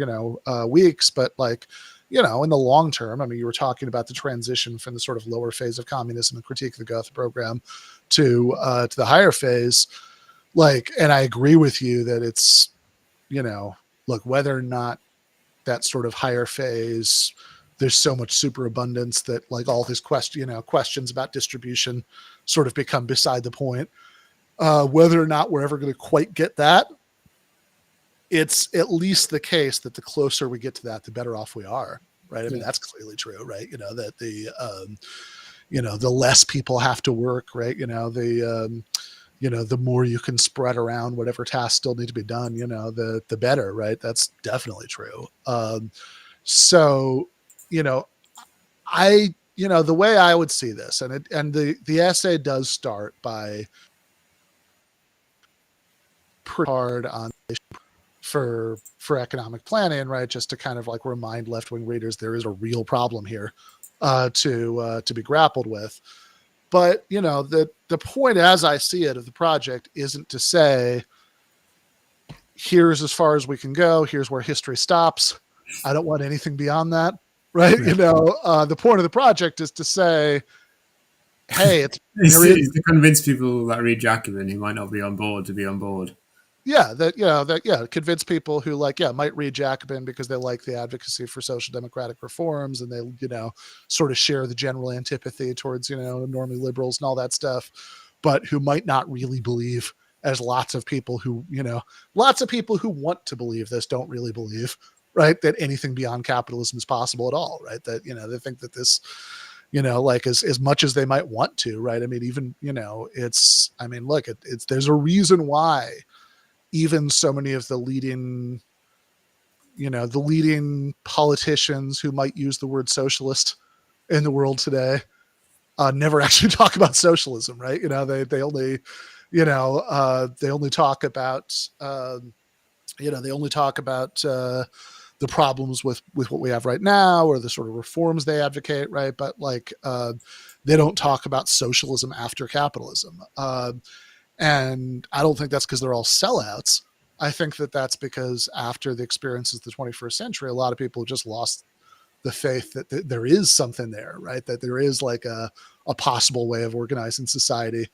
weeks, but like in the long term, I mean, you were talking about the transition from the sort of lower phase of communism and critique of the Goethe program to the higher phase. like, and I agree with you that it's, look, whether or not that sort of higher phase, there's so much superabundance that like all these questions about distribution sort of become beside the point. Whether or not we're ever going to quite get that, it's at least the case that the closer we get to that, the better off we are. Right. I mean, that's clearly true, right? That the less people have to work, right? The more you can spread around whatever tasks still need to be done, the better, right? That's definitely true. So, the way I would see this, and the essay does start by pretty hard on for economic planning, right? Just to kind of like remind left-wing readers there is a real problem here to be grappled with. But the point, as I see it, of the project isn't to say, here's as far as we can go, here's where history stops, I don't want anything beyond that, right? Yeah. The point of the project is to say, hey, it's to convince people that read Jacobin who might not be on board to be on board. Yeah, convince people who might read Jacobin because they like the advocacy for social democratic reforms, and they sort of share the general antipathy towards normie liberals and all that stuff, but who might not really believe, as lots of people who want to believe this don't really believe, right, that anything beyond capitalism is possible at all, right? That they think that this, as much as they might want to, right? I mean, even there's a reason why even so many of the leading politicians who might use the word socialist in the world today never actually talk about socialism, right? They only talk about the problems with what we have right now, or the sort of reforms they advocate, right? But they don't talk about socialism after capitalism. And I don't think that's because they're all sellouts. I think that that's because after the experiences of the 21st century, a lot of people just lost the faith that there is something there, right? That there is like a possible way of organizing society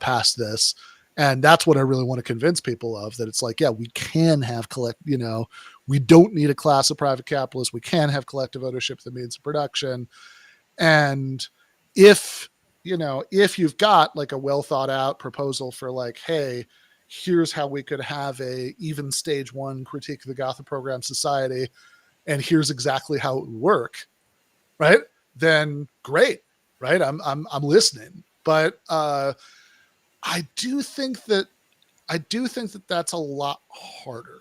past this. And that's what I really want to convince people of, that it's like, yeah, we can have we don't need a class of private capitalists. We can have collective ownership of the means of production. And if you've got like a well thought out proposal for hey, here's how we could have a even stage one critique of the Gotha program society, and here's exactly how it would work, right? Then great, right? I'm listening. But I do think that that's a lot harder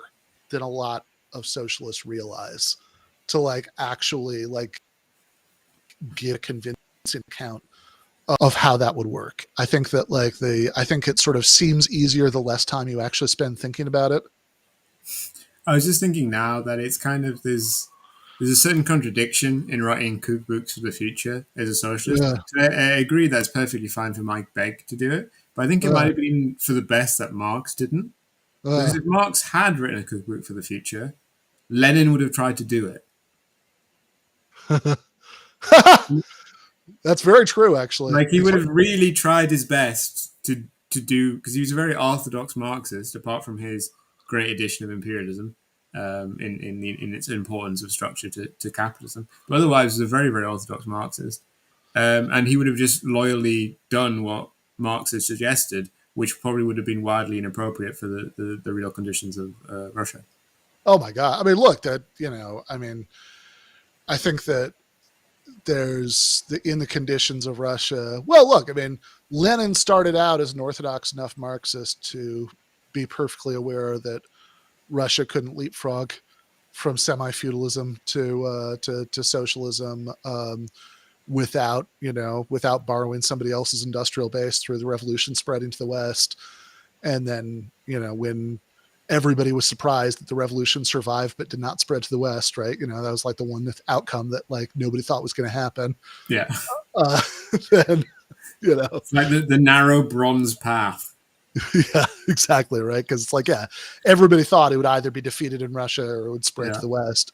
than a lot of socialists realize, to actually get a convincing account of how that would work. I think that I think it sort of seems easier the less time you actually spend thinking about it. I was just thinking now that it's kind of there's a certain contradiction in writing cookbooks for the future as a socialist. Yeah. So I agree that's perfectly fine for Mike Begg to do it, but I think it might have been for the best that Marx didn't. Because if Marx had written a cookbook for the future, Lenin would have tried to do it. That's very true, actually. He would have really tried his best to do, because he was a very orthodox Marxist, apart from his great edition of Imperialism in its importance of structure to capitalism. But otherwise, he was a very, very orthodox Marxist. And he would have just loyally done what Marx had suggested, which probably would have been widely inappropriate for the real conditions of Russia. Oh my God. I mean, look, I think that there's in the conditions of Russia. Well, look, I mean, Lenin started out as an orthodox enough Marxist to be perfectly aware that Russia couldn't leapfrog from semi-feudalism to socialism without borrowing somebody else's industrial base through the revolution spreading to the West. And then, when everybody was surprised that the revolution survived but did not spread to the West, right? That was the one outcome that nobody thought was going to happen. Yeah. Then, it's like the narrow bronze path. Yeah, exactly, right? Because it's everybody thought it would either be defeated in Russia or it would spread to the West.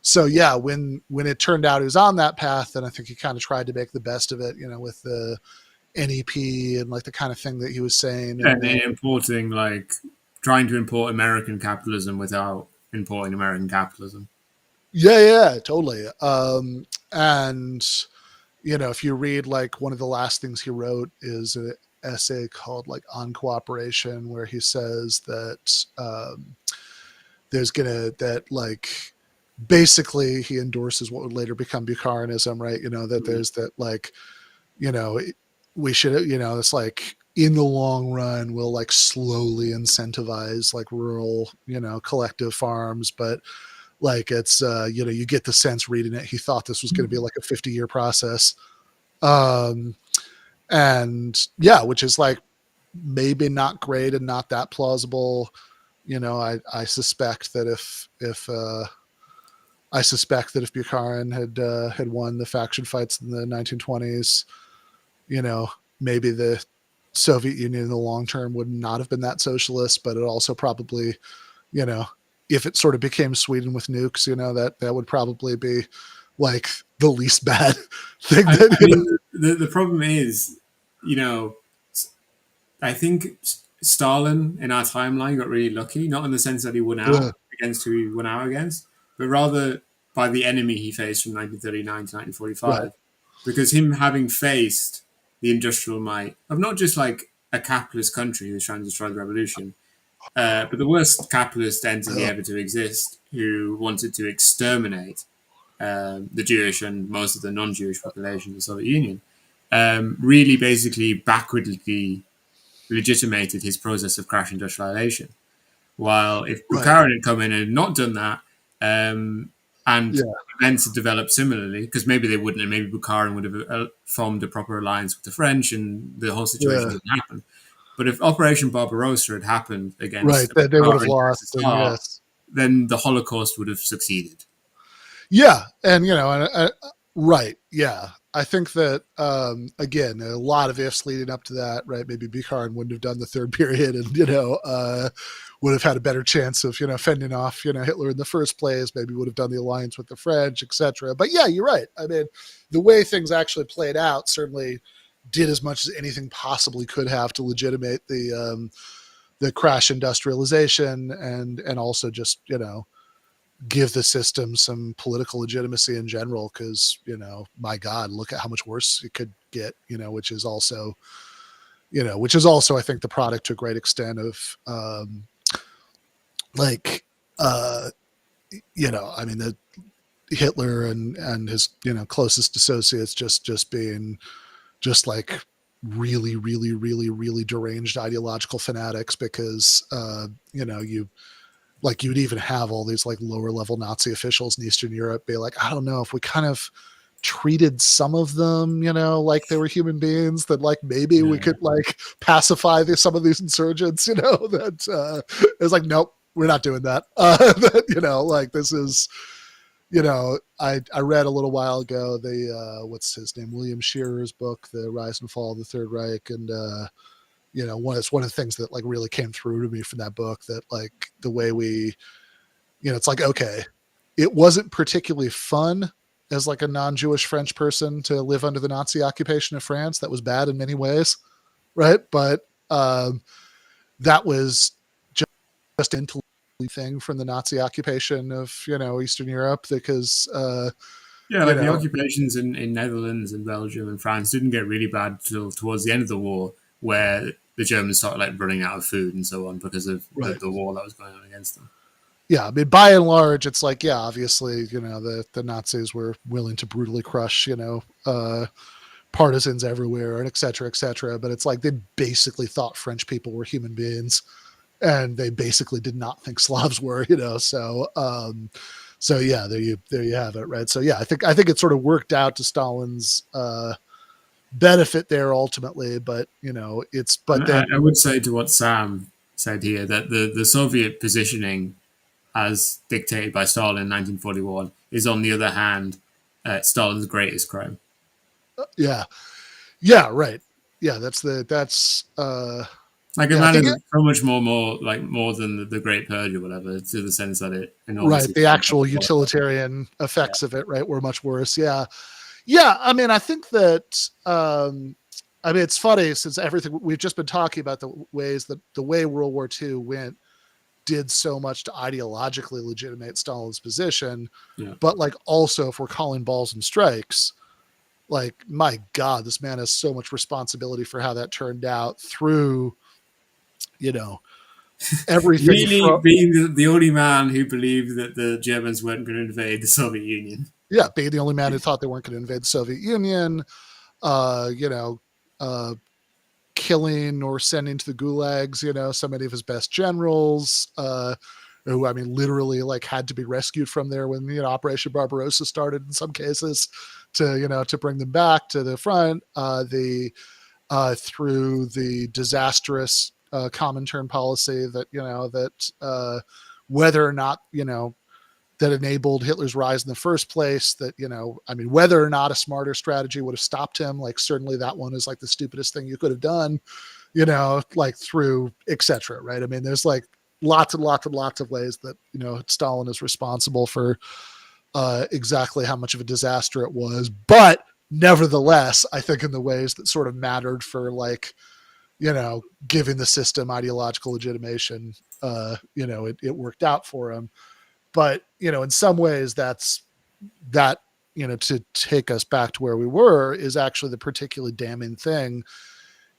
So yeah, when it turned out it was on that path, then I think he kind of tried to make the best of it, with the NEP and like the kind of thing that he was saying. And importing, like, trying to import American capitalism without importing American capitalism. Yeah, totally. And if you read like one of the last things he wrote is an essay called like On Cooperation, where he says that there's that like basically he endorses what would later become Bucharianism, right? That there's that like, we should, it's like in the long run, we'll like slowly incentivize like rural, collective farms, but like it's, you get the sense reading it, he thought this was going to be like a 50-year process. And yeah, which is like maybe not great and not that plausible. I suspect that if Bukharin had won the faction fights in the 1920s, maybe the Soviet Union in the long term would not have been that socialist, but it also probably, if it sort of became Sweden with nukes, that would probably be like the least bad thing. The problem is, I think Stalin in our timeline got really lucky, not in the sense that he won out against who he won out against, but rather by the enemy he faced from 1939 to 1945. Right. Because him having faced the industrial might of not just like a capitalist country who's trying to destroy the revolution, but the worst capitalist entity ever to exist, who wanted to exterminate the Jewish and most of the non-Jewish population of the Soviet Union, really basically backwardly legitimated his process of crash industrialization. While if Bukharin had come in and not done that, and events had developed similarly, because maybe they wouldn't, and maybe Bukharin would have formed a proper alliance with the French, and the whole situation didn't happen. But if Operation Barbarossa had happened against they would have lost, USSR, then the Holocaust would have succeeded. Yeah, and right, yeah. I think that again, a lot of ifs leading up to that, right? Maybe Bukharin wouldn't have done the third period, and would have had a better chance of fending off Hitler in the first place. Maybe would have done the alliance with the French, etc. But yeah, you're right. I mean, the way things actually played out certainly did as much as anything possibly could have to legitimate the crash industrialization and also just give the system some political legitimacy in general, because my God, look at how much worse it could get, which is also I think the product to a great extent of I mean, the Hitler and his closest associates just being just like really, really, really, really deranged ideological fanatics, because you'd even have all these like lower level Nazi officials in Eastern Europe be like, I don't know if we kind of treated some of them, like they were human beings, that like maybe we could like pacify some of these insurgents, that it's like, nope, we're not doing that. Like this is, I read a little while ago, what's his name? William Shearer's book, The Rise and Fall of the Third Reich. And, it's one of the things that like really came through to me from that book, that like the way we, it's like, okay, it wasn't particularly fun as like a non-Jewish French person to live under the Nazi occupation of France. That was bad in many ways. Right. But, that was just into thing from the Nazi occupation of, Eastern Europe, because, the occupations in Netherlands and Belgium and France didn't get really bad till towards the end of the war, where the Germans started like running out of food and so on because of the war that was going on against them. Yeah, I mean, by and large, it's like, yeah, obviously, the Nazis were willing to brutally crush, partisans everywhere, and et cetera, but it's like they basically thought French people were human beings, and they basically did not think Slavs were, so yeah, there you have it, right? So yeah, I think it sort of worked out to Stalin's benefit there ultimately, but I would say to what Sam said here, that the Soviet positioning as dictated by Stalin in 1941 is, on the other hand, Stalin's greatest crime. Yeah, right. Yeah, that's like, a man is so much more than the Great Purge or whatever, to the sense that it right, the actual utilitarian effects of it, right, were much worse. Yeah. I mean, I think that I mean, it's funny since everything we've just been talking about the ways that the way World War II went did so much to ideologically legitimate Stalin's position. Yeah. But like also if we're calling balls and strikes, like my God, this man has so much responsibility for how that turned out through, you know, everything. Really being the only man who believed that the Germans weren't going to invade the Soviet Union. Yeah, being the only man who thought they weren't going to invade the Soviet Union, you know, killing or sending to the gulags, you know, so many of his best generals, who I mean, literally like had to be rescued from there when, you know, Operation Barbarossa started in some cases to, you know, to bring them back to the front, through the disastrous Comintern policy that, you know, that whether or not, you know, that enabled Hitler's rise in the first place, that, you know, I mean, whether or not a smarter strategy would have stopped him, like certainly that one is like the stupidest thing you could have done, you know, like through etc. Right. I mean, there's like lots and lots and lots of ways that, you know, Stalin is responsible for exactly how much of a disaster it was. But nevertheless, I think in the ways that sort of mattered for like, you know, giving the system ideological legitimation, you know, it worked out for him. But, you know, in some ways that, you know, to take us back to where we were is actually the particularly damning thing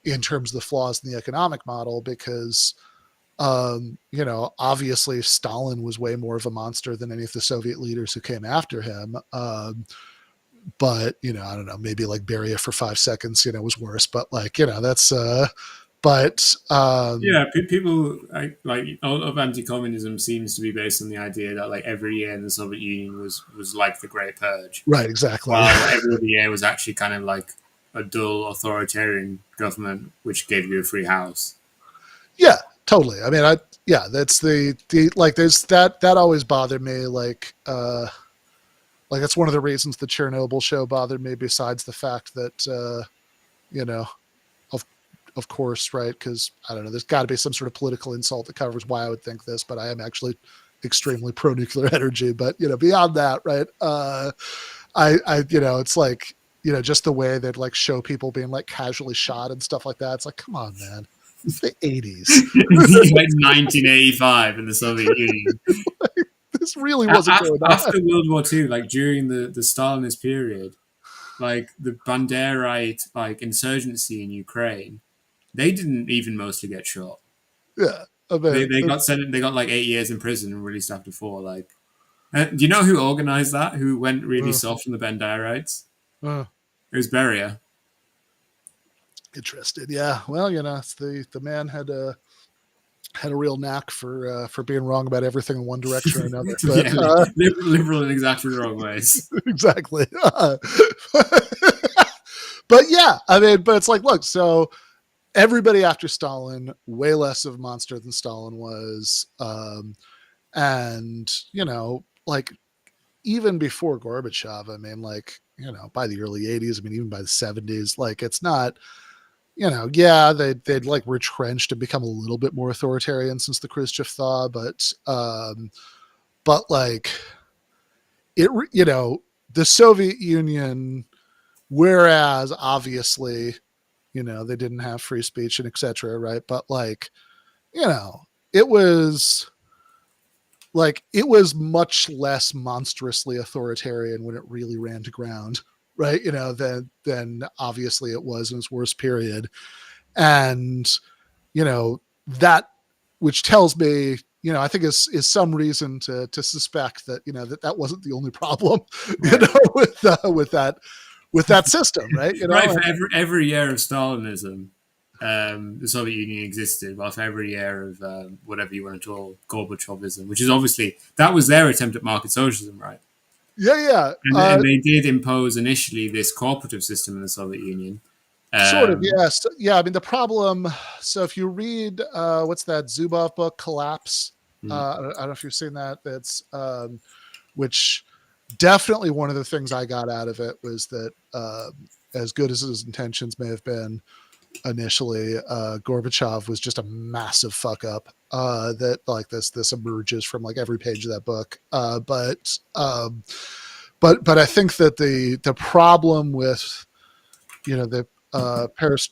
in terms of the flaws in the economic model, because, you know, obviously Stalin was way more of a monster than any of the Soviet leaders who came after him. But, you know, I don't know, maybe like Beria for 5 seconds, you know, was worse, but like, you know, that's, but yeah, people like all of anti-communism seems to be based on the idea that like every year in the Soviet Union was like the Great Purge, right, exactly. while every other year was actually kind of like a dull authoritarian government which gave you a free house. Yeah, totally. I mean, that's the like there's that always bothered me, like that's one of the reasons the Chernobyl show bothered me, besides the fact that you know, of course, right? Because I don't know, there's got to be some sort of political insult that covers why I would think this, but I am actually extremely pro nuclear energy. But you know, beyond that, right? I you know, it's like, you know, just the way they'd like show people being like casually shot and stuff like that. It's like, come on, man, it's the 80s. Like 1985 in the Soviet Union. Like, this really wasn't going on. After World War II, like during the Stalinist period, like the Banderite like insurgency in Ukraine, they didn't even mostly get shot. Yeah, I mean, They got sent. They got like 8 years in prison and released after 4. Like, do you know who organized that? Who went really soft on the Banderites? It was Beria. Interested. Yeah. Well, you know, it's the man had a real knack for being wrong about everything in one direction or another. But, yeah, liberal in exactly the wrong ways. Exactly. But yeah, I mean, but it's like, look, so everybody after Stalin, way less of a monster than Stalin was. And, you know, like even before Gorbachev, I mean, like, you know, by the early 80s, I mean, even by the 70s, like it's not, you know, yeah, they'd like retrenched and become a little bit more authoritarian since the Khrushchev thaw, but like it, you know, the Soviet Union, whereas obviously, you know, they didn't have free speech and etc. Right. But like, you know, it was much less monstrously authoritarian when it really ran to ground. Right. You know, than obviously it was in its worst period. And, you know, that, which tells me, you know, I think is some reason to suspect that, you know, that wasn't the only problem, right, you know, with that system, right? You know, right. For every year of Stalinism, the Soviet Union existed. Well, for every year of whatever you want to call Gorbachevism, which is obviously that was their attempt at market socialism, right? Yeah. And they did impose initially this cooperative system in the Soviet Union. Sort of, yes. Yeah, I mean, the problem, so if you read, what's that Zubov book, Collapse? I don't know if you've seen that. That's, which definitely one of the things I got out of it was that as good as his intentions may have been initially, Gorbachev was just a massive fuck up that like this emerges from like every page of that book. But I think that the problem with, you know, glasnost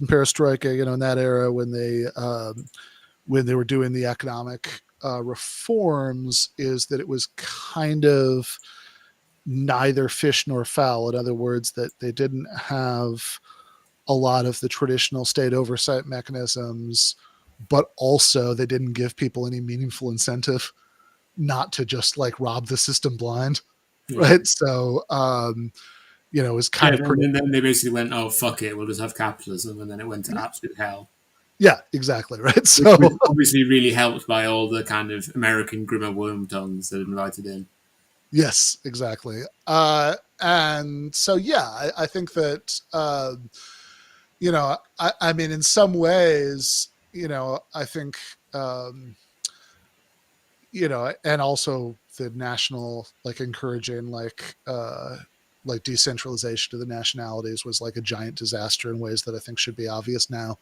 and perestroika, in that era when they were doing the economic reforms, is that it was kind of neither fish nor fowl. In other words, that they didn't have a lot of the traditional state oversight mechanisms, but also they didn't give people any meaningful incentive not to just like rob the system blind. Yeah. Right. So, it was kind of pretty. And then they basically went, oh, fuck it, we'll just have capitalism. And then it went to absolute hell. Yeah, exactly. Right. So, which was obviously really helped by all the kind of American grimmer worm tongues that invited in. Yes, exactly. And so, yeah, I think that, I mean, in some ways, I think, and also the national, like encouraging, like decentralization of the nationalities was like a giant disaster in ways that I think should be obvious now.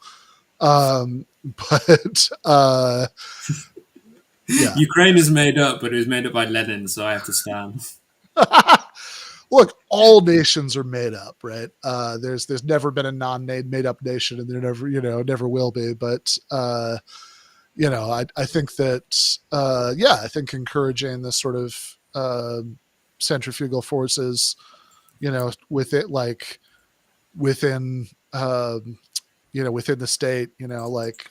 But yeah. Ukraine is made up, but it was made up by Lenin, so I have to stand. Look, all nations are made up, right? There's never been a non-made up nation, and there never will be. But I think that I think encouraging this sort of centrifugal forces, with it, like within within the state, like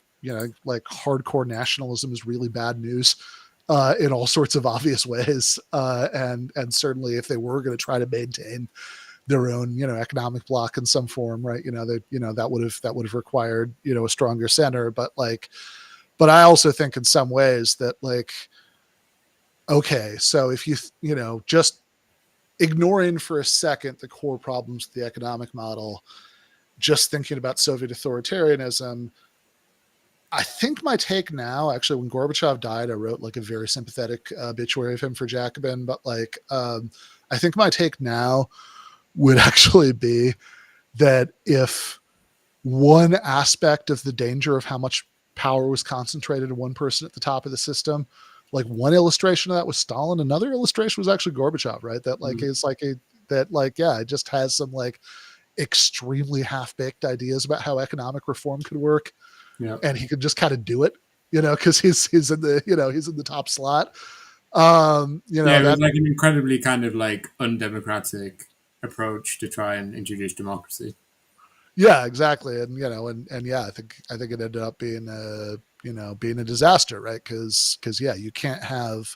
hardcore nationalism is really bad news. In all sorts of obvious ways, and certainly if they were going to try to maintain their own economic bloc in some form, right? That would have required a stronger center. But I also think in some ways that okay, so if you just ignoring for a second the core problems of the economic model, just thinking about Soviet authoritarianism. I think my take now, actually, when Gorbachev died, I wrote like a very sympathetic obituary of him for Jacobin. But I think my take now would actually be that if one aspect of the danger of how much power was concentrated in one person at the top of the system, like one illustration of that was Stalin, another illustration was actually Gorbachev, right? That it's like it just has some like extremely half-baked ideas about how economic reform could work. Yeah. And he could just kind of do it, because he's in the he's in the top slot. It was like an incredibly kind of like undemocratic approach to try and introduce democracy. Yeah, exactly, and I think it ended up being a disaster, right? Because you can't have,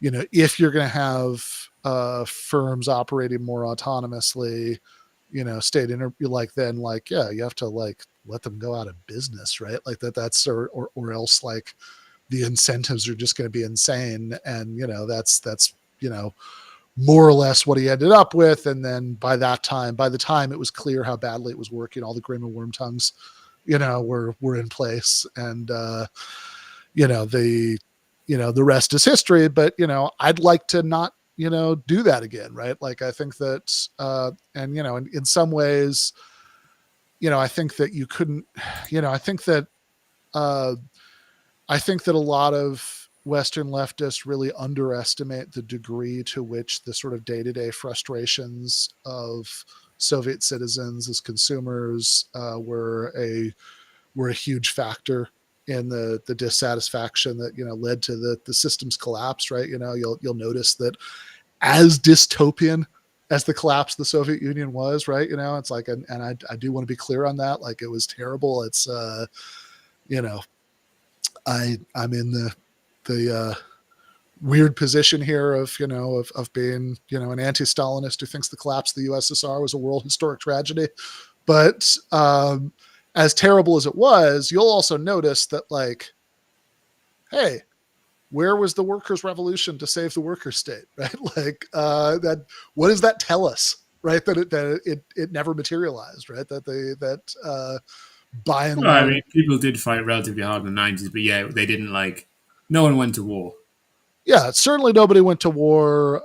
if you're going to have firms operating more autonomously, state you have to let them go out of business, right? Like that's or else like the incentives are just going to be insane. And, that's more or less what he ended up with. And then by the time it was clear how badly it was working, all the grim and worm tongues, were in place. And, the rest is history, but, I'd like to not, do that again. Right. Like, I think that, and, in some ways, I think that you couldn't, I think that a lot of Western leftists really underestimate the degree to which the sort of day-to-day frustrations of Soviet citizens as consumers were a huge factor in the dissatisfaction that led to the system's collapse. Right? You'll notice that as dystopian as the collapse of the Soviet Union was, right? It's like, and I do want to be clear on that. Like, it was terrible. It's I'm in the weird position here of being an anti-Stalinist who thinks the collapse of the USSR was a world historic tragedy. But as terrible as it was, you'll also notice that hey, where was the workers' revolution to save the workers' state, right? That. What does that tell us, right? That it never materialized, right? That by and large, I mean, people did fight relatively hard in the 90s, but yeah, they didn't no one went to war. Yeah, certainly nobody went to war.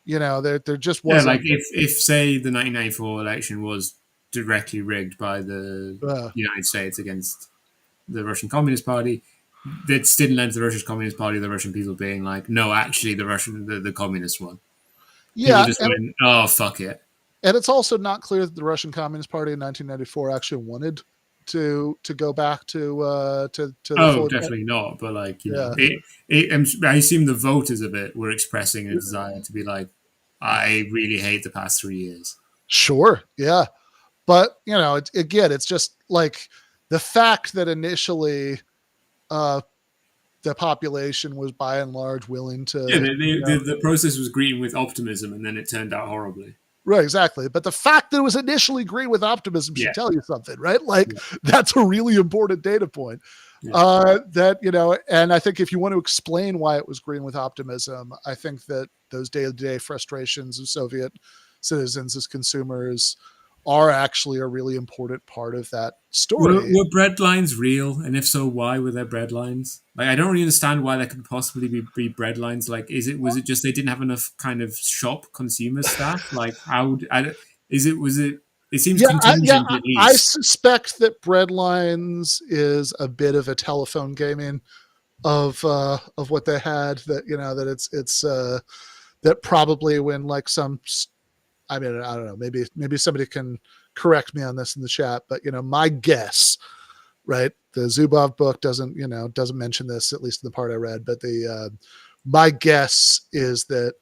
There just wasn't. Yeah, if say the 1994 election was directly rigged by the United States against the Russian Communist Party, that didn't lend to the Russian Communist Party, the Russian people being no, actually the communists won. People Yeah, just went, oh, fuck it. and it's also not clear that the Russian Communist Party in 1994 actually wanted to go back to the Oh, full. definitely not. But like, Yeah, I assume the voters of it were expressing a desire to be like, I really hate the past 3 years. sure, yeah, but again, it's just like the fact that initially uh, the population was by and large willing Yeah, to, the process was greeting with optimism, and then it turned out horribly. right, exactly. But the fact that it was initially green with optimism Yeah, should tell you something, right? Like yeah, that's a really important data point. yeah. That and I think if you want to explain why it was green with optimism, I think that those day-to-day frustrations of Soviet citizens as consumers are actually a really important part of that story. Were bread lines real? And if so, why were there bread lines? Like, I don't really understand why there could possibly be bread lines. Like, was it just they didn't have enough kind of shop consumer staff? Like, was it? It seems contingent at I least. suspect that breadlines is a bit of a telephone gaming of what they had. That that it's that probably when like some, I mean, I don't know, maybe somebody can correct me on this in the chat, but my guess, right? The Zubov book doesn't mention this, at least in the part I read, but the my guess is that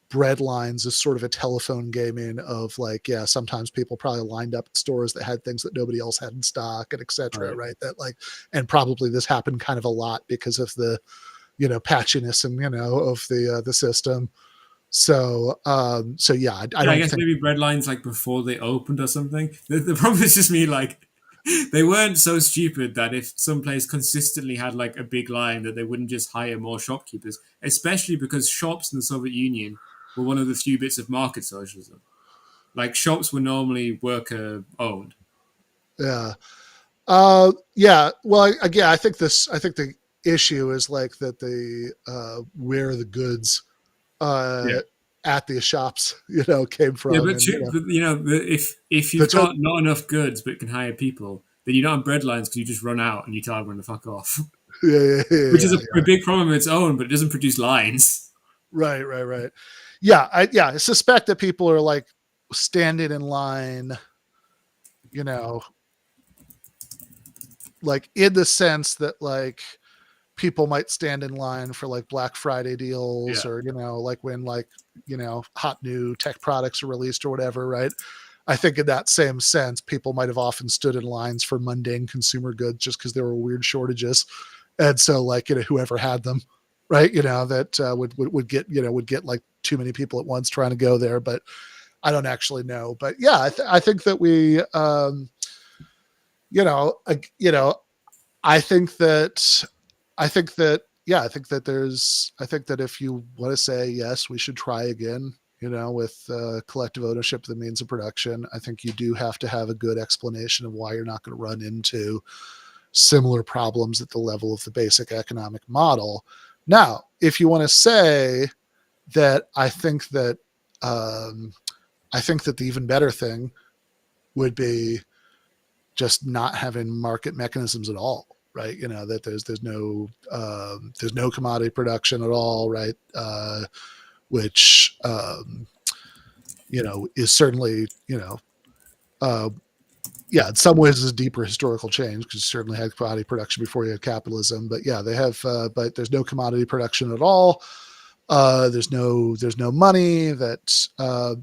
bread lines is sort of a telephone gaming of like, yeah, sometimes people probably lined up at stores that had things that nobody else had in stock and etc. Right. Right. That like, and probably this happened kind of a lot because of the, patchiness and, of the system. So, so yeah, I Yeah, I don't guess think, maybe bread lines like before they opened or something. The problem is just me like they weren't so stupid that if some place consistently had like a big line that they wouldn't just hire more shopkeepers, especially because shops in the Soviet Union were one of the few bits of market socialism. Like shops were normally worker owned. yeah. Yeah. Well, again, I think the issue is like that where the goods, Yeah. uh, at the shops, came Yeah, from. And, but if the you've got not enough goods but can hire people, then you don't have bread lines because you just run out and you tell everyone to fuck off. yeah, yeah, Which is yeah, a big problem of its own, but it doesn't produce lines. right, right, right. Yeah, I suspect that people are like standing in line, you know, like in the sense that like people might stand in line for like Black Friday deals Yeah. or like when like hot new tech products are released or whatever, right? I think in that same sense, people might have often stood in lines for mundane consumer goods just because there were weird shortages, and so like whoever had them, right? That would get would get like too many people at once trying to go there, but I don't actually know. But yeah, I think that we, you know, I think that yeah, I think that if you want to say yes, we should try again, with collective ownership of the means of production, I think you do have to have a good explanation of why you're not going to run into similar problems at the level of the basic economic model. Now, if you want to say that, I think that the even better thing would be just not having market mechanisms at all, right? That there's no commodity production at all, right? Which is certainly yeah, in some ways is a deeper historical change because you certainly had commodity production before you had capitalism. But yeah, they have, but there's no commodity production at all. There's no money that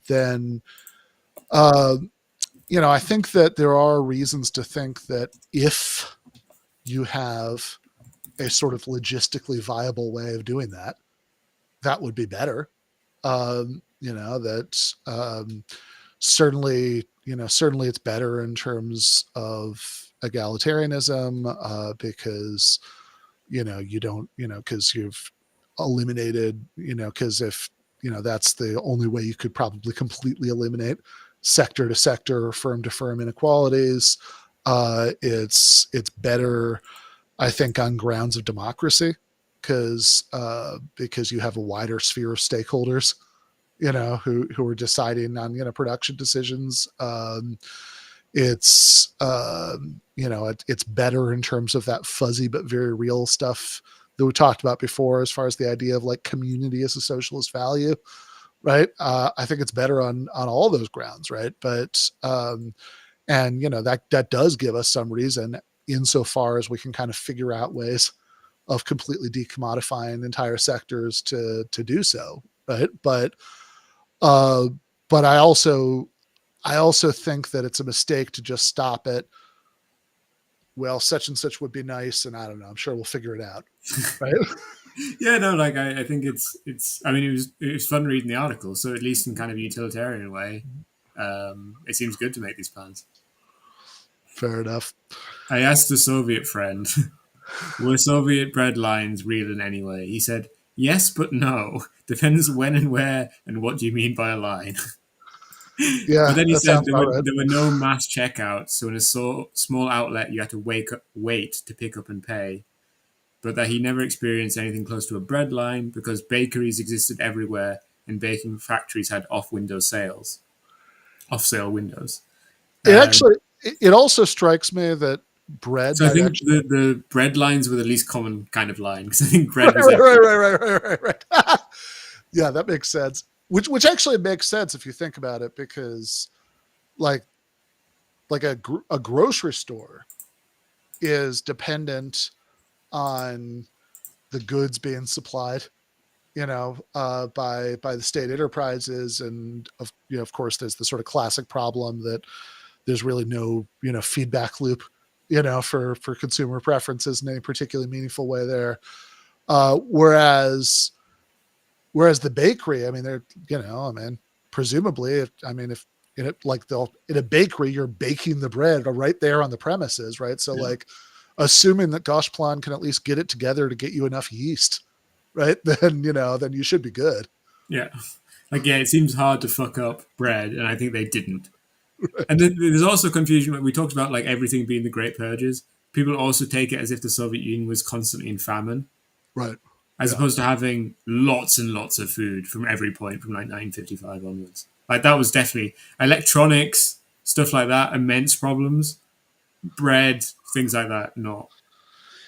then uh, I think that there are reasons to think that if you have a sort of logistically viable way of doing that, that would be better. That certainly, certainly it's better in terms of egalitarianism because, you don't, because you've eliminated, because if, that's the only way you could probably completely eliminate sector to sector, firm to firm inequalities. It's better, I think, on grounds of democracy because you have a wider sphere of stakeholders, who are deciding on production decisions. It's better in terms of that fuzzy but very real stuff that we talked about before, as far as the idea of like community as a socialist value. right? I think it's better on all those grounds, right? But and that does give us some reason, insofar as we can kind of figure out ways of completely decommodifying entire sectors to do so, right? Uh, but I also think that it's a mistake to just stop at, well, such and such would be nice, and I don't know, I'm sure we'll figure it out, right? Yeah, no, like I think it's. I mean, it was fun reading the article. So at least in kind of utilitarian way, it seems good to make these plans. Fair enough. I asked a Soviet friend, "Were Soviet bread lines real in any way?" He said, "Yes, but no. Depends when and where, and what do you mean by a line." But Yeah, then he that said sounds there about were right. there were no mass checkouts, so in a small outlet you had to wait to pick up and pay. But that he never experienced anything close to a bread line because bakeries existed everywhere and baking factories had off sale windows. It Um, actually, it also strikes me that bread so I might think actually. the bread lines were the least common kind of line because I think bread Right, was right, right, everywhere. right, right, right, right, right. Yeah, that makes sense. Which actually makes sense if you think about it, because like a grocery store is dependent on the goods being supplied, by the state enterprises, and of course there's the sort of classic problem that there's really no feedback loop, for consumer preferences in any particularly meaningful way there. Whereas the bakery, I mean, they're, I mean, presumably, if in a bakery, you're baking the bread right there on the premises, right? So Yeah. like, assuming that Goshplan can at least get it together to get you enough yeast, right? Then you should be good. Yeah. Like, yeah, it seems hard to fuck up bread, and I think they didn't. And then there's also confusion. Like we talked about, like everything being the Great Purges. People also take it as if the Soviet Union was constantly in famine, Right. as Yeah. opposed to having lots and lots of food from every point from like 1955 onwards. Like that was definitely electronics, stuff like that, immense problems. Bread, things like that, not.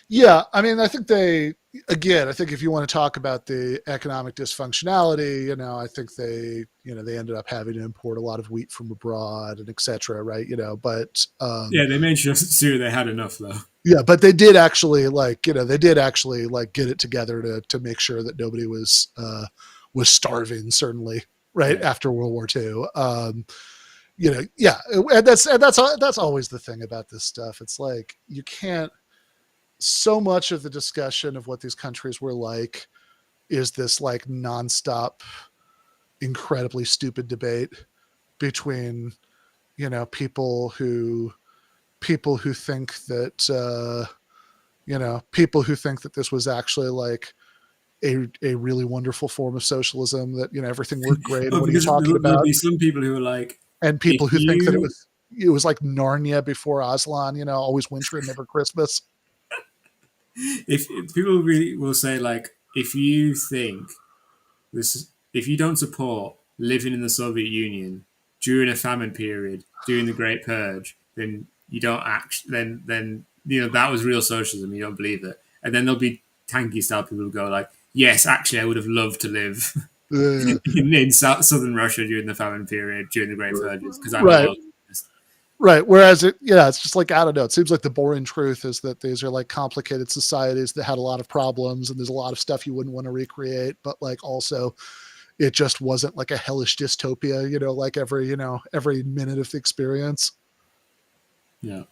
Yeah, I mean, I think if you want to talk about the economic dysfunctionality, I think they ended up having to import a lot of wheat from abroad and et cetera, right? But Yeah, they made sure they had enough though. yeah, but they did actually get it together to make sure that nobody was starving, certainly, right Yeah. after World War II. Yeah, and that's always the thing about this stuff. It's like you can't. So much of the discussion of what these countries were like is this like nonstop, incredibly stupid debate between people who think that people who think that this was actually like a really wonderful form of socialism, that everything worked great, and Oh, what are you because talking there'll about, be some people who are like, and if people who think that you it was like Narnia before Aslan, always winter and never Christmas. if people really will say like, if you think if you don't support living in the Soviet Union during a famine period during the Great Purge, then you don't act. Then that was real socialism. You don't believe it, and then there'll be tanky style people who go like, yes, actually, I would have loved to live uh, in southern Russia during the famine period during the Great Purges because I'm a right. local. Right. Whereas it's just like, I don't know. It seems like the boring truth is that these are like complicated societies that had a lot of problems, and there's a lot of stuff you wouldn't want to recreate, but like also it just wasn't like a hellish dystopia, like every minute of the experience. Yeah.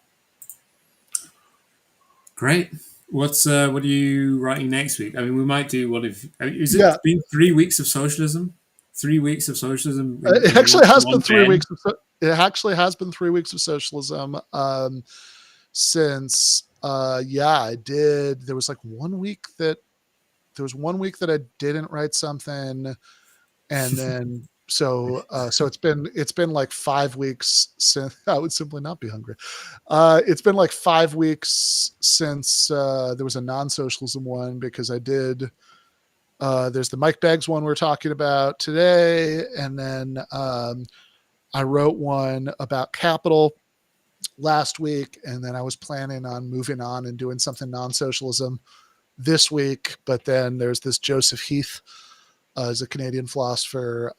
Great. What are you writing next week? I mean, we might do what if is Yeah. it been 3 weeks of socialism? 3 weeks of socialism It in actually has been one 3 weeks. pen. It actually has been 3 weeks of socialism. Since, yeah, I did, there was 1 week that I didn't write something, and then so it's been like 5 weeks since I would simply not be hungry. It's been like 5 weeks since there was a non-socialism one, because I did there's the Mike Beggs one we're talking about today, and then I wrote one about capital last week, and then I was planning on moving on and doing something non-socialism this week, but then there's this Joseph Heath is a Canadian philosopher.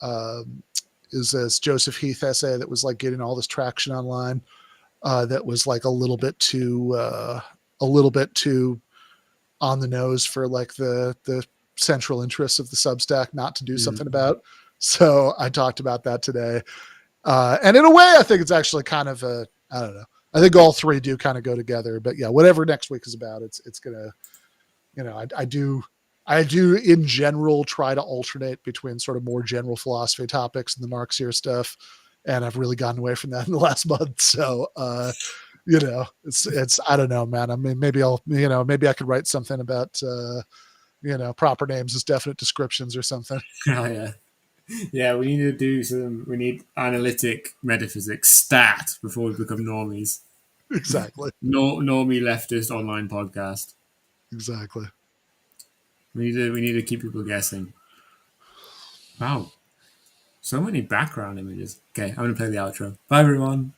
Is this Joseph Heath essay that was like getting all this traction online. That was like a little bit too on the nose for like the central interests of the Substack not to do something about. So I talked about that today. And in a way, I think it's actually kind of I don't know. I think all three do kind of go together, but yeah, whatever next week is about, it's gonna, I do in general try to alternate between sort of more general philosophy topics and the Marxier stuff. And I've really gotten away from that in the last month. So, it's, I don't know, man. I mean, maybe maybe I could write something about, proper names as definite descriptions or something. Oh yeah. Yeah, we need we need analytic metaphysics stat before we become normies. Exactly. Normie leftist online podcast. Exactly. We need to keep people guessing. Wow. So many background images. Okay, I'm gonna play the outro. Bye everyone.